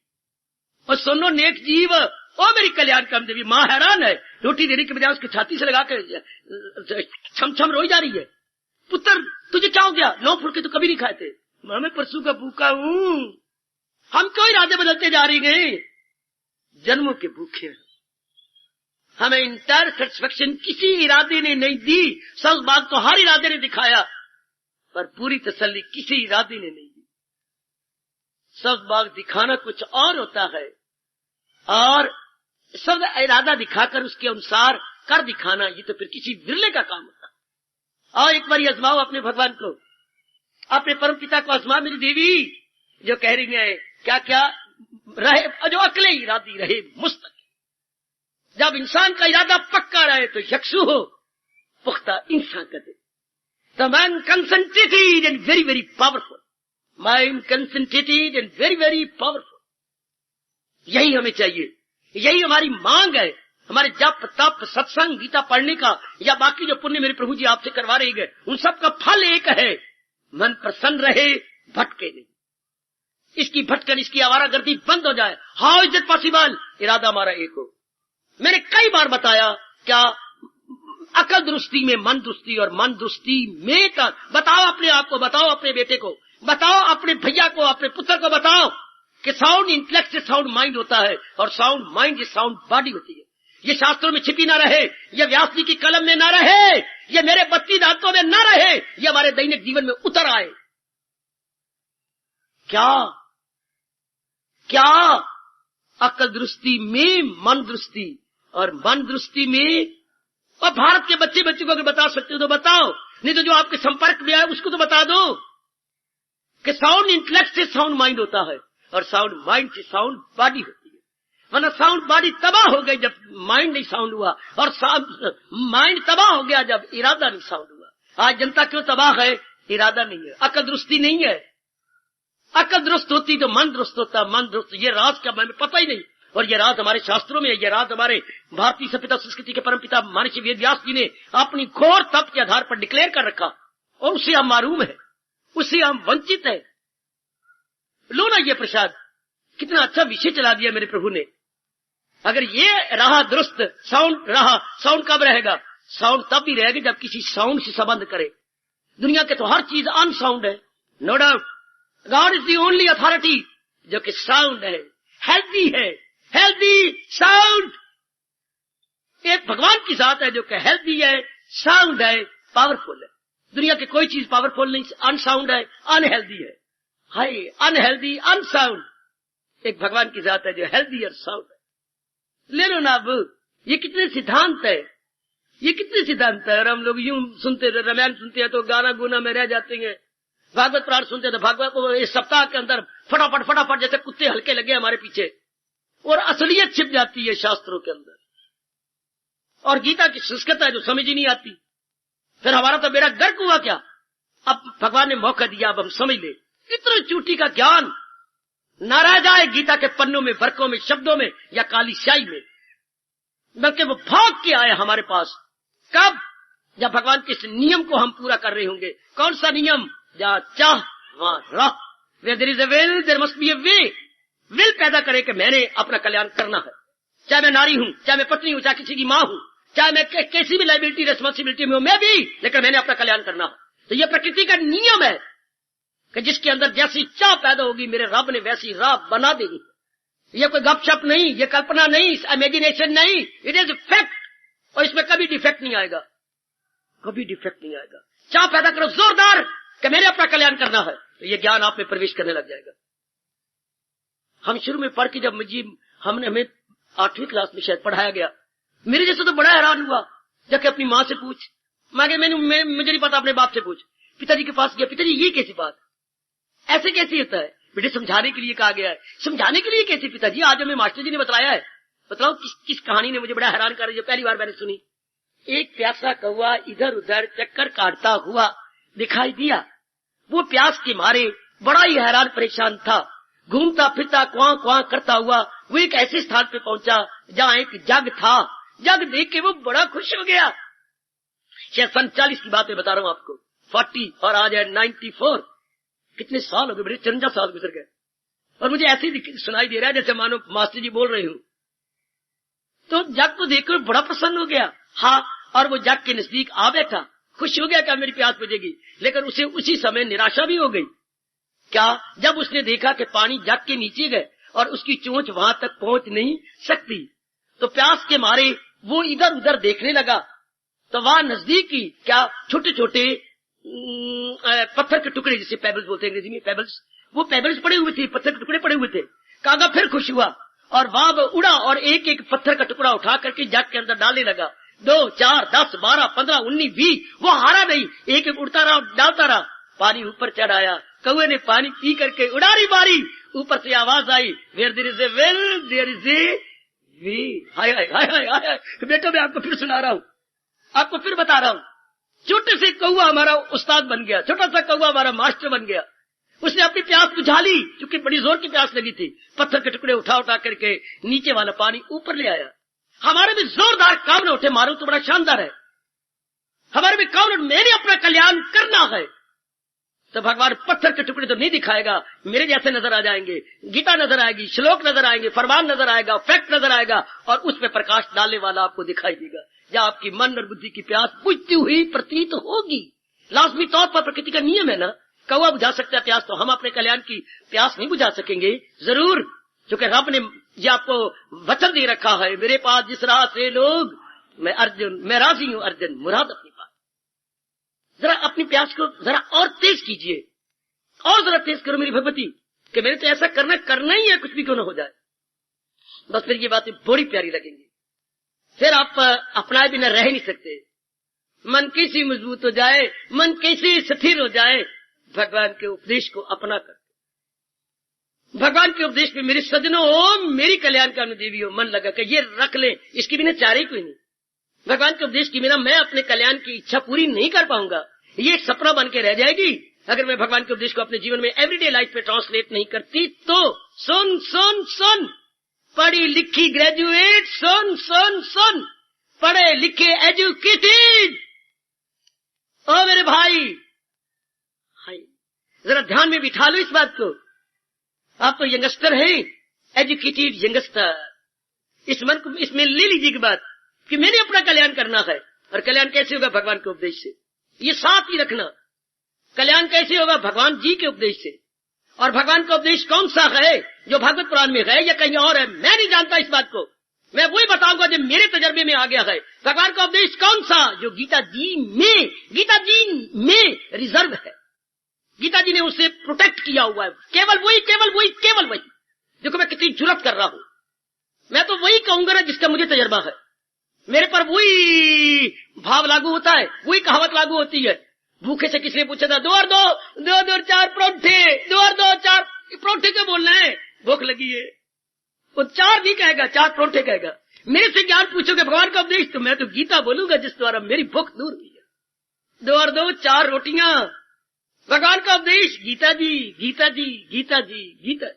S1: और सुनो नेक जीव, ओ मेरी कल्याण काम देवी, मां हैरान है, रोटी देने के बजाय उसकी छाती से लगाकर छम छम रोई जा रही है। पुत्र तुझे क्या हो गया, 9 फुल्के तो कभी नहीं खाए थे। मैं परसों का भूखा हूं। हम क्यों इरादे बदलते जा रही गए, जन्मों के भूखे। हमें इंटायर सेटिस्फैक्शन किसी इरादे ने नहीं दी। सब बात तो हर इरादे ने दिखाया, पर पूरी तसल्ली किसी इरादे ने नहीं दी। सब बात दिखाना कुछ और होता है, और सब इरादा दिखाकर उसके अनुसार कर दिखाना, ये तो फिर किसी विरले का काम होता। और एक बार आजमाओ अपने भगवान को, अपने परम पिता को आजमा मेरी देवी, जो कह रही है क्या क्या रहे, जो अकेले इरादी रहे मुस्तकिल। जब इंसान का इरादा पक्का रहे तो यक्षु हो पुख्ता इंसान कर दे। The man concentrated and very very powerful, mind concentrated and very very powerful. यही हमें चाहिए, यही हमारी मांग है। हमारे जप तप सत्संग गीता पढ़ने का या बाकी जो पुण्य मेरे प्रभु जी आपसे करवा रहे हैं, उन सब का फल एक है, मन प्रसन्न रहे, भटके नहीं। इसकी भटकन, इसकी आवारागर्दी बंद हो जाए। हाउ इज इट पॉसिबल, इरादा हमारा एक हो। मैंने कई बार बताया, क्या अकल दुरुस्ती में मन दुरुस्ती और मन दुरुस्ती में का, बताओ अपने आप को, बताओ अपने बेटे को, बताओ अपने भैया को, अपने पुत्र को बताओ कि साउंड इंटेलेक्ट से साउंड माइंड होता है, और साउंड माइंड से साउंड बॉडी होती है। ये शास्त्रों में छिपी ना रहे, ये व्यास जी की कलम में ना रहे, ये मेरे 32 दांतों में ना रहे, ये हमारे दैनिक जीवन में उतर आए। क्या क्या अकल दृष्टि में मन दृष्टि और मन दृष्टि में। और भारत के बच्चे बच्चों को अगर बता सकते हो तो बताओ, नहीं तो जो आपके संपर्क में आए उसको तो बता दो कि साउंड इंटेलेक्ट से साउंड माइंड होता है और साउंड माइंड से साउंड बॉडी होती है। वरना साउंड बॉडी तबाह हो गई जब माइंड नहीं साउंड हुआ, और माइंड तबाह हो गया जब इरादा नहीं साउंड हुआ। आज जनता क्यों तबाह है? इरादा नहीं है, अकल दुरुस्ती नहीं है। अकल दुरुस्त होती तो मन दुरुस्त होता, मन दुरुस्त, ये राज का हमें पता ही नहीं। और ये राज हमारे शास्त्रों में है, ये राज हमारे भारतीय सभ्यता संस्कृति के परमपिता महर्षि वेद व्यास जी ने अपनी घोर तप के आधार पर डिक्लेयर कर रखा, और उससे हम मारूम है, उससे हम वंचित है। लो ना ये प्रसाद, कितना अच्छा विषय चला दिया मेरे प्रभु ने। अगर ये रहा दुरुस्त, साउंड रहा, साउंड कब रहेगा? साउंड तब भी रहेगा जब किसी साउंड से संबंध करे। दुनिया के तो हर चीज अनसाउंड है, no doubt. God is the only authority जो कि साउंड है, हेल्दी है, हेल्दी साउंड। एक भगवान की जात है जो कि हेल्दी है, साउंड है, पावरफुल है। दुनिया की कोई चीज पावरफुल नहीं, अनसाउंड है, अनहेल्दी है। हाय, अनहेल्दी, अनसाउंड। एक भगवान की जात है जो हेल्दी और साउंड है। ले लो ना अब, ये कितने सिद्धांत है, ये कितने सिद्धांत है। और हम लोग यूं सुनते, रामायण सुनते हैं तो गाना गुना में रह जाते हैं, भागवत पुराण सुनते हैं तो भागवत को इस सप्ताह के अंदर फटाफट फटाफट जैसे कुत्ते हल्के लगे हमारे पीछे, और असलियत छिप जाती है शास्त्रों के अंदर। और गीता की संस्कृत है जो समझ ही नहीं आती। फिर हमारा तो बेड़ा गर्क हुआ क्या? अब भगवान ने मौका दिया, अब हम समझ ले। इतने चूटी का ज्ञान न रह जाए गीता के पन्नों में, वर्कों में, शब्दों में या काली स्याही में, बल्कि वो भाग के आए हमारे पास। कब? जब भगवान के इस नियम को हम पूरा कर रहे होंगे। कौन सा नियम? जहां चाह वहां राह। Where there is a will, there must be a way। Will पैदा करे कि मैंने अपना कल्याण करना है, चाहे मैं नारी हूं, चाहे मैं पत्नी हूं, चाहे किसी की मां हूं, चाहे मैं कैसी भी लाइबिलिटी रेस्पॉन्सिबिलिटी में हूं, मैं भी, लेकिन मैंने अपना कल्याण करना है। तो यह प्रकृति का नियम है कि जिसके अंदर जैसी चाह पैदा होगी मेरे रब ने वैसी राह बना देगी। यह कोई गपशप नहीं, यह कल्पना नहीं, इमेजिनेशन नहीं, इट इज फैक्ट। और इसमें कभी डिफेक्ट नहीं आएगा, कभी डिफेक्ट नहीं आएगा। चाह पैदा करो जोरदार कि मैंने अपना कल्याण करना है, तो यह ज्ञान आप में प्रवेश करने लग जाएगा। हम शुरू में पढ़ के जब हमें 8वीं क्लास में शायद पढ़ाया गया, मेरे जैसे तो बड़ा हैरान हुआ। जाके अपनी माँ से पूछ, मुझे नहीं पता, अपने बाप से पूछ। पिताजी के पास गया, पिताजी ये कैसी बात, ऐसे कैसे होता है? बेटे समझाने के लिए कहा गया है। समझाने के लिए कैसे पिताजी? आज हमें मास्टर जी ने बताया है। बताओ किस कहानी ने मुझे बड़ा हैरान कर रही है, पहली बार मैंने सुनी। एक प्यासा कौवा इधर उधर चक्कर काटता हुआ दिखाई दिया। वो प्यास के मारे बड़ा ही हैरान परेशान था। घूमता फिरता क्वां क्वां करता हुआ वो एक ऐसे स्थान पे पहुंचा जहां एक जग था। जग देख के वो बड़ा खुश हो गया। शायद 47 की बात मैं बता रहा हूं आपको, 40 और आज है 94। कितने साल हो गए, बड़े 54 साल गुजर गए। और मुझे ऐसे ही सुनाई दे रहा है जैसे मानो मास्टर जी बोल रहे हूं। तो जग को देखकर बड़ा प्रसन्न हो गया। हाँ, और वो जग के नजदीक आ बैठा, खुश हो गया क्या मेरी प्यास बुझेगी। लेकिन उसे उसी समय निराशा भी हो गई। क्या? जब उसने देखा कि पानी जग के नीचे गए और उसकी चोंच वहां तक पहुंच नहीं सकती, तो प्यास के मारे वो इधर उधर देखने लगा। तो वहां नजदीक ही क्या छोटे छोटे पत्थर के टुकड़े, जिसे पेबल्स बोलते हैं अंग्रेजी में, पेबल्स, वो पेबल्स पड़े हुए थे, पत्थर के टुकड़े पड़े हुए थे। कागा फिर खुश हुआ और वहां वो उड़ा और एक एक पत्थर का टुकड़ा उठा करके जग के अंदर डालने लगा। 2, 4, 10, 12, 15, 19, 20, वो हारा नहीं, एक एक उड़ता रहा, डालता रहा। पानी ऊपर चढ़ आया। कौवे ने पानी पी करके उड़ारी मारी। ऊपर से आवाज आई, where there is a will there is a way. हाय हाय हाय हाय हाय। बेटो मैं आपको फिर सुना रहा हूं, आपको फिर बता रहा हूं। छोटे से कौवा हमारा उस्ताद बन गया, छोटा सा कौवा हमारा मास्टर बन गया। उसने अपनी प्यास बुझा ली, क्योंकि बड़ी जोर की प्यास लगी थी। पत्थर के टुकड़े उठा उठा करके नीचे वाला पानी ऊपर ले आया। हमारे में जोरदार काम न उठे, मारो तो बड़ा शानदार है। हमारे में काम, मैंने अपना कल्याण करना है, तो भगवान पत्थर के टुकड़े तो नहीं दिखाएगा, मेरे जैसे नजर आ जाएंगे। गीता नजर आएगी, श्लोक नजर आएंगे, फरमान नजर आएगा, फैक्ट नजर आएगा, और उस पर प्रकाश डालने वाला आपको दिखाई देगा। जहां आपकी मन और बुद्धि की प्यास बुझती हुई प्रतीत होगी। लाजमी तौर पर प्रकृति का नियम है ना, कौवा बुझा सकता है प्यास, तो हम अपने कल्याण की प्यास नहीं बुझा सकेंगे जरूर, क्योंकि रब ने ये आपको वचन दे रखा है, मेरे पास जिस राह से लोग, मैं राजी हूं अर्जुन, मुराद अपनी पास। जरा अपनी प्यास को जरा और तेज कीजिए, और जरा तेज करो मेरी भगवती, कि मैंने तो ऐसा करना ही है, कुछ भी क्यों न हो जाए। बस फिर ये बातें बड़ी प्यारी लगेंगी। फिर आप अपनाए बिना रह नहीं सकते। मन कैसे मजबूत हो जाए, मन कैसे स्थिर हो जाए, भगवान के उपदेश को अपना कर। भगवान के उपदेश पे मेरे सजनों हो, मेरी कल्याण का अनुदेवी हो, मन लगा के ये रख ले, इसकी बिना चारे कोई नहीं। भगवान के उपदेश की बिना मैं अपने कल्याण की इच्छा पूरी नहीं कर पाऊंगा, ये एक सपना बन के रह जाएगी अगर मैं भगवान के उपदेश को अपने जीवन में एवरीडे लाइफ पे ट्रांसलेट नहीं करती। तो सुन सुन सुन, पढ़ी लिखी ग्रेजुएट, सुन सुन सुन, पढ़े लिखे एजुकेटेड, ओ मेरे भाई, जरा ध्यान में बिठा लो इस बात को। आप तो यंगस्टर हैं, एजुकेटेड यंगस्टर, इस मन को इसमें ले लीजिए की बात कि मैंने अपना कल्याण करना है। और कल्याण कैसे होगा? भगवान के उपदेश से। ये साथ ही रखना, कल्याण कैसे होगा? भगवान जी के उपदेश से। और भगवान का उपदेश कौन सा है? जो भागवत पुराण में है या कहीं और है, मैं नहीं जानता इस बात को, मैं वही बताऊंगा जो मेरे तजर्बे में आ गया है। भगवान का उपदेश कौन सा? जो गीता जी में रिजर्व है, गीता जी ने उसे प्रोटेक्ट किया हुआ है। केवल वही, केवल वही, केवल वही। देखो मैं कितनी जुर्रत कर रहा हूं, मैं तो वही कहूंगा ना जिसका मुझे तजर्बा है। मेरे पर वही भाव लागू होता है, वही कहावत लागू होती है। भूखे से किसने पूछा था, 2 और 2 4 परोठे, 2 और 2 4 परोठे क्या बोलना है, भूख लगी है, वो 4 नहीं कहेगा, 4 परोठे कहेगा। मेरे से ज्ञान पूछोगे भगवान का उपदेश, तो मैं तो गीता बोलूंगा जिस द्वारा मेरी भूख दूर हुई है। 2 और 2 4 रोटियां, भगवान का उपदेश, गीता जी गीता जी गीता जी गीता।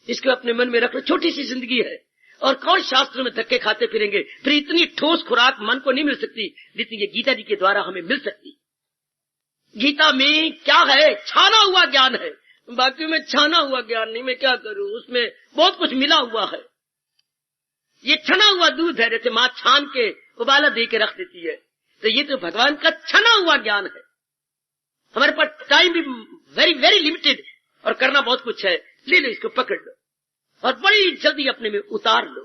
S1: इसको अपने मन में रख लो। छोटी सी जिंदगी है और कौन शास्त्र में धक्के खाते फिरेंगे, फिर इतनी ठोस खुराक मन को नहीं मिल सकती जितनी ये गीता जी के द्वारा हमें मिल सकती। गीता में क्या है? छाना हुआ ज्ञान है, बाकी में छाना हुआ ज्ञान नहीं। मैं क्या करूं, उसमें बहुत कुछ मिला हुआ है। ये छना हुआ दूध है, जैसे मां छान के उबाला दे के रख देती है, तो ये तो भगवान का छना हुआ ज्ञान है। हमारे पास टाइम भी वेरी वेरी लिमिटेड और करना बहुत कुछ है। ले लो इसको, पकड़ लो और बड़ी जल्दी अपने में उतार लो,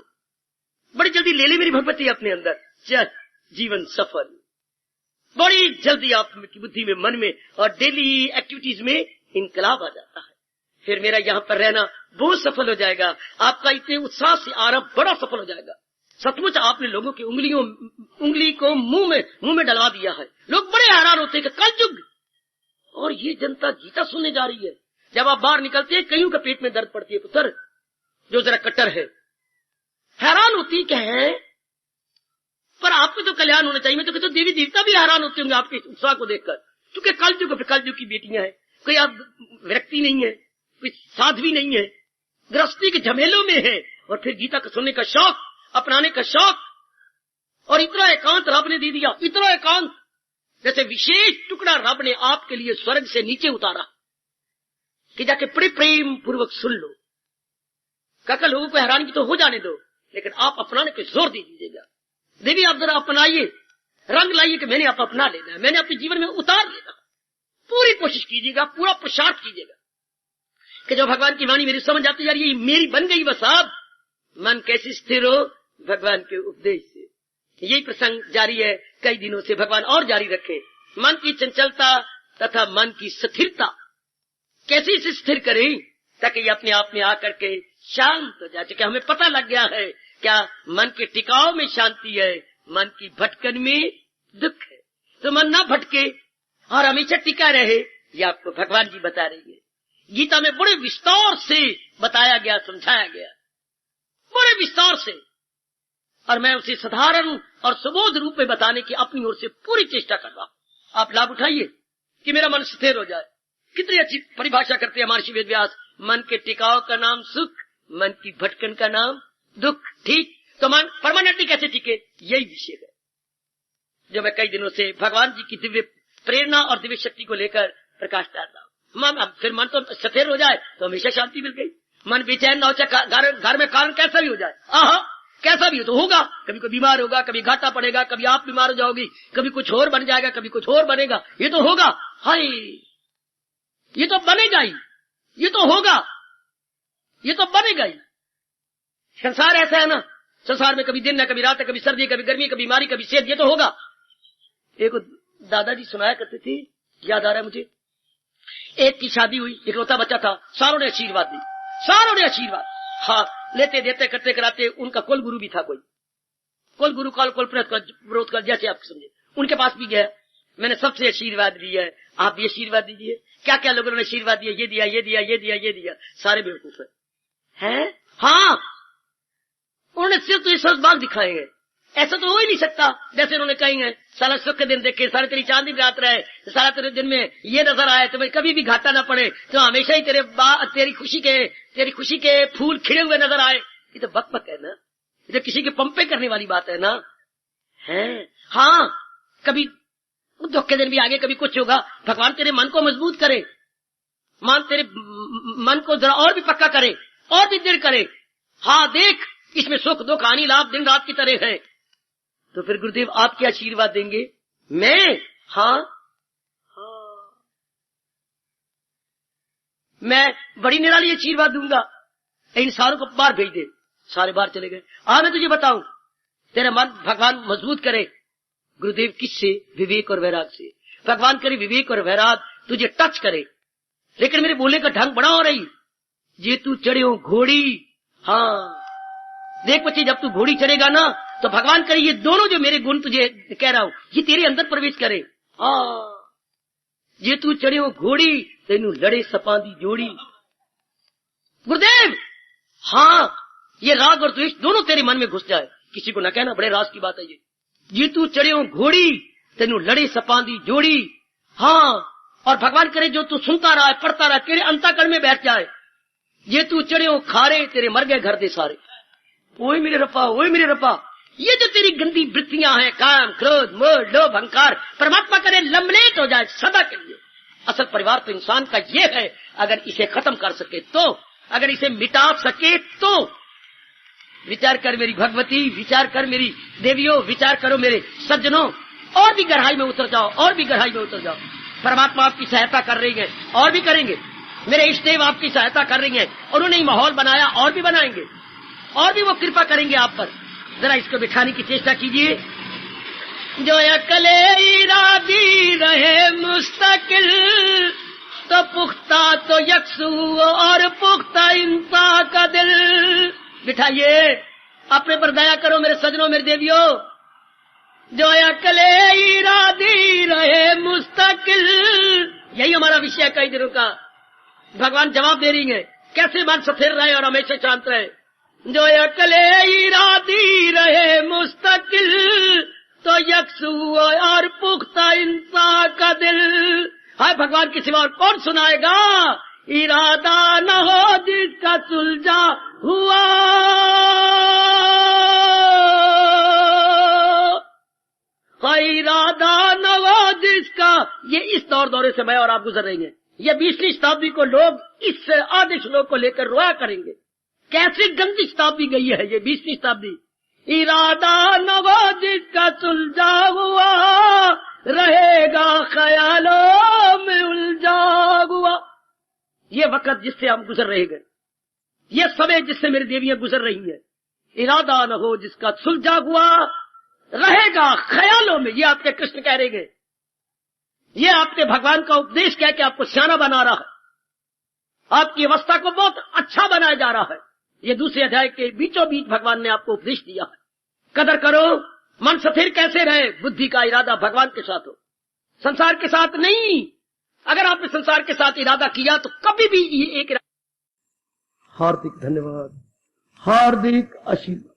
S1: बड़ी जल्दी ले ले मेरी भगवती अपने अंदर, चल जीवन सफल। बड़ी जल्दी आपकी बुद्धि में, मन में और डेली एक्टिविटीज में इनकलाब आ जाता है। फिर मेरा यहाँ पर रहना बहुत सफल हो जाएगा। आपका इतने उत्साह से आरंभ बड़ा सफल हो जाएगा। सचमुच आपने लोगों की उंगली को मुंह में डलवा दिया है। लोग बड़े हैरान होते हैं कि कलयुग और ये जनता गीता सुनने जा रही है। जब आप बाहर निकलते हैं, कईयों का पेट में दर्द पड़ती है पुत्र, जो जरा कट्टर है, हैरान होती क्या है, पर आपको तो कल्याण होना चाहिए। मैं तो कहता हूं देवी देवता भी हैरान होते होंगे आपके उत्साह को देखकर, क्योंकि कलयुग की बेटियां हैं। कोई आप व्यक्ति नहीं है, कोई साध्वी नहीं है, गृहस्थी के झमेलों में है, और फिर गीता को सुनने का शौक, अपनाने का शौक, और इतना एकांत रब ने दे दिया, इतना एकांत, जैसे विशेष टुकड़ा रब ने आपके लिए स्वर्ग से नीचे उतारा कि जाके बड़े प्रेम पूर्वक सुन लो। काका लोगों को हैरान की तो हो जाने दो, लेकिन आप अपनाने पे जोर दे दीजिएगा। देवी आप जरा अपनाइए, रंग लाइए कि मैंने आप अपना लेना है, मैंने अपने जीवन में उतार लेना। पूरी कोशिश कीजिएगा, पूरा पुरुषार्थ कीजिएगा कि जो भगवान की वाणी मेरी समझ आती जा रही है, मेरी बन गई बस। आप मन कैसे स्थिर हो? भगवान के उपदेश से। यही प्रसंग जारी है कई दिनों से, भगवान और जारी रखे। मन की चंचलता तथा मन की स्थिरता कैसे इसे स्थिर करें ताकि ये अपने आप में आकर के शांत हो जाए। क्योंकि हमें पता लग गया है क्या मन के टिकाव में शांति है, मन की भटकन में दुख है। तो मन ना भटके और हमेशा टिका रहे, ये आपको भगवान जी बता रही है। गीता में बड़े विस्तार से बताया गया, समझाया गया, बड़े विस्तार से, और मैं उसे साधारण और सुबोध रूप में बताने की अपनी ओर से पूरी चेष्टा कर रहा हूं। आप लाभ उठाइए कि मेरा मन स्थिर हो जाए। कितनी अच्छी परिभाषा करते हैं महर्षि वेदव्यास, मन के टिकाव का नाम सुख, मन की भटकन का नाम दुख। ठीक, तो मन परमानेंटली कैसे टिके, यही विषय है जो मैं कई दिनों से भगवान जी की दिव्य प्रेरणा और दिव्य शक्ति को लेकर प्रकाश डाल रहा हूं। फिर मन तो स्थिर हो जाए तो हमेशा शांति मिल गई। मन बेचैन ना हो, चाहे घर में कारण कैसा भी हो जाए, कैसा भी हो तो होगा, कभी कोई बीमार होगा, कभी घाटा पड़ेगा, कभी आप बीमार हो जाओगी, कभी कुछ और बन जाएगा, कभी कुछ और बनेगा, ये तो होगा। हाय, ये तो बनेगा ही, ये तो होगा, ये तो बनेगा ही। संसार ऐसा है ना, संसार में कभी दिन है, कभी रात है, कभी सर्दी, कभी गर्मी, कभी बीमारी, कभी सेहत, ये तो होगा। एक दादाजी सुनाया करते थे, याद आ रहा है मुझे, एक की शादी हुई, इकलौता बच्चा था, सारों ने आशीर्वाद दी, सारों ने आशीर्वाद, हाँ, लेते देते करते कराते, उनका कुल गुरु भी था कोई, कुल गुरु काल कुल विरोध काल, जैसे आप समझे। उनके पास भी गया, मैंने सबसे आशीर्वाद लिया है, आप भी आशीर्वाद दीजिए। क्या क्या लोगों ने आशीर्वाद दिया, ये दिया ये दिया ये दिया ये दिया, सारे बेवकूफ है। हाँ, उन्होंने सिर्फ तो ये बाग दिखाए हैं, ऐसा तो हो ही नहीं सकता। जैसे उन्होंने कहेंगे सारा सुख के दिन देखे, सारे तेरी चांदी रात रहे, सारा तेरे दिन में ये नजर आए, तुम्हें कभी भी घाटा ना पड़े, तो हमेशा ही तेरी खुशी के फूल खिले हुए नजर आए। ये तो बक है ना, ये तो किसी के पंपे करने वाली बात है ना, है। हाँ, कभी दुख के दिन भी आगे, कभी कुछ होगा, भगवान तेरे मन को मजबूत करे, तेरे मन को जरा और भी पक्का करे, और भी दृढ़ करे। हाँ, देख इसमें सुख दुख हानि लाभ दिन रात की तरह है। तो फिर गुरुदेव आप क्या आशीर्वाद देंगे? मैं मैं बड़ी निराली आशीर्वाद दूंगा, इन सारों को बाहर भेज दे। सारे बाहर चले गए। मैं तुझे बताऊं, तेरा मन भगवान मजबूत करे। गुरुदेव किससे? विवेक और वैराग से। भगवान करे विवेक और वैराग तुझे टच करे। लेकिन मेरे बोलने का ढंग बड़ा हो रही, ये तू चढ़े हो घोड़ी। हाँ देख बच्चे, जब तू घोड़ी चढ़ेगा ना, तो भगवान करे ये दोनों जो मेरे गुण तुझे कह रहा हूं, ये तेरे अंदर प्रवेश करे। ये तू चढ़े हो घोड़ी, तेनू लड़े सपांदी जोड़ी। गुरुदेव, हाँ, ये राग और द्वेष दोनों तेरे मन में घुस जाए, किसी को न कहना, बड़े राज की बात है ये तू चढ़े हो घोड़ी, तेनू लड़े सपांदी जोड़ी। हाँ, और भगवान करे जो तू सुनता रहा है, पढ़ता रहा, तेरे अंतःकरण में बैठ जाए। ये तू चढ़े हो खारे, तेरे मर गए घर दे सारे। ओए मेरे रब्बा, ओए मेरे रब्बा, ये जो तेरी गंदी वृत्तियां हैं, काम क्रोध मोह लोभ अहंकार, परमात्मा करे लमलेट हो जाए सदा के लिए। असल परिवार तो इंसान का ये है, अगर इसे खत्म कर सके तो, अगर इसे मिटा सके तो। विचार कर मेरी भगवती, विचार कर मेरी देवियों, विचार करो मेरे सज्जनों, और भी गहराई में उतर जाओ, और भी गहराई में उतर जाओ। परमात्मा आपकी सहायता कर रही है, और भी करेंगे। मेरे इष्ट देव आपकी सहायता कर रही है, उन्होंने ही माहौल बनाया, और भी बनाएंगे, और भी वो कृपा करेंगे आप पर। जरा इसको बिठाने की चेष्टा कीजिए। जो अकले इरादी रहे मुस्तकिल, तो पुख्ता तो यकसू और पुख्ता इंसान का दिल। बिठाइए, अपने पर दया करो मेरे सजनों, मेरे देवियों। जो अकले इरादी रहे मुस्तकिल, यही हमारा विषय कई दिनों का। भगवान जवाब दे रही है, कैसे मन स्थिर रहे और हमेशा शांत रहे। जो अकले इरादी रहे मुस्तकिल, तो यकसू और पुख्ता इंसान का दिल। हाय, भगवान के सिवा और कौन सुनाएगा? इरादा न हो जिसका सुलझा हुआ, इरादा न हो जिसका। ये इस दौरे से मैं और आप गुजर रही हैं। ये 20वीं शताब्दी को लोग इस आधे श्लोक को लेकर रोया करेंगे। कैसी गंदी शताब्दी गई है ये 20वीं शताब्दी। इरादा न हो जिसका सुलझा हुआ, रहेगा ख्यालों में उलझा हुआ। ये वक्त जिससे हम गुजर रहे हैं, ये समय जिससे मेरी देवियां गुजर रही हैं, इरादा न हो जिसका सुलझा हुआ, रहेगा ख्यालों में। ये आपके कृष्ण कह रहे हैं, ये आपके भगवान का उपदेश कह के आपको सियाना बना रहा है, आपकी अवस्था को बहुत अच्छा बनाया जा रहा है। ये दूसरे अध्याय के बीचों बीच भगवान ने आपको उपदेश दिया है। कदर करो, मन स्थिर कैसे रहे, बुद्धि का इरादा भगवान के साथ हो, संसार के साथ नहीं। अगर आपने संसार के साथ इरादा किया तो कभी भी ये एक। हार्दिक धन्यवाद, हार्दिक आशीर्वाद।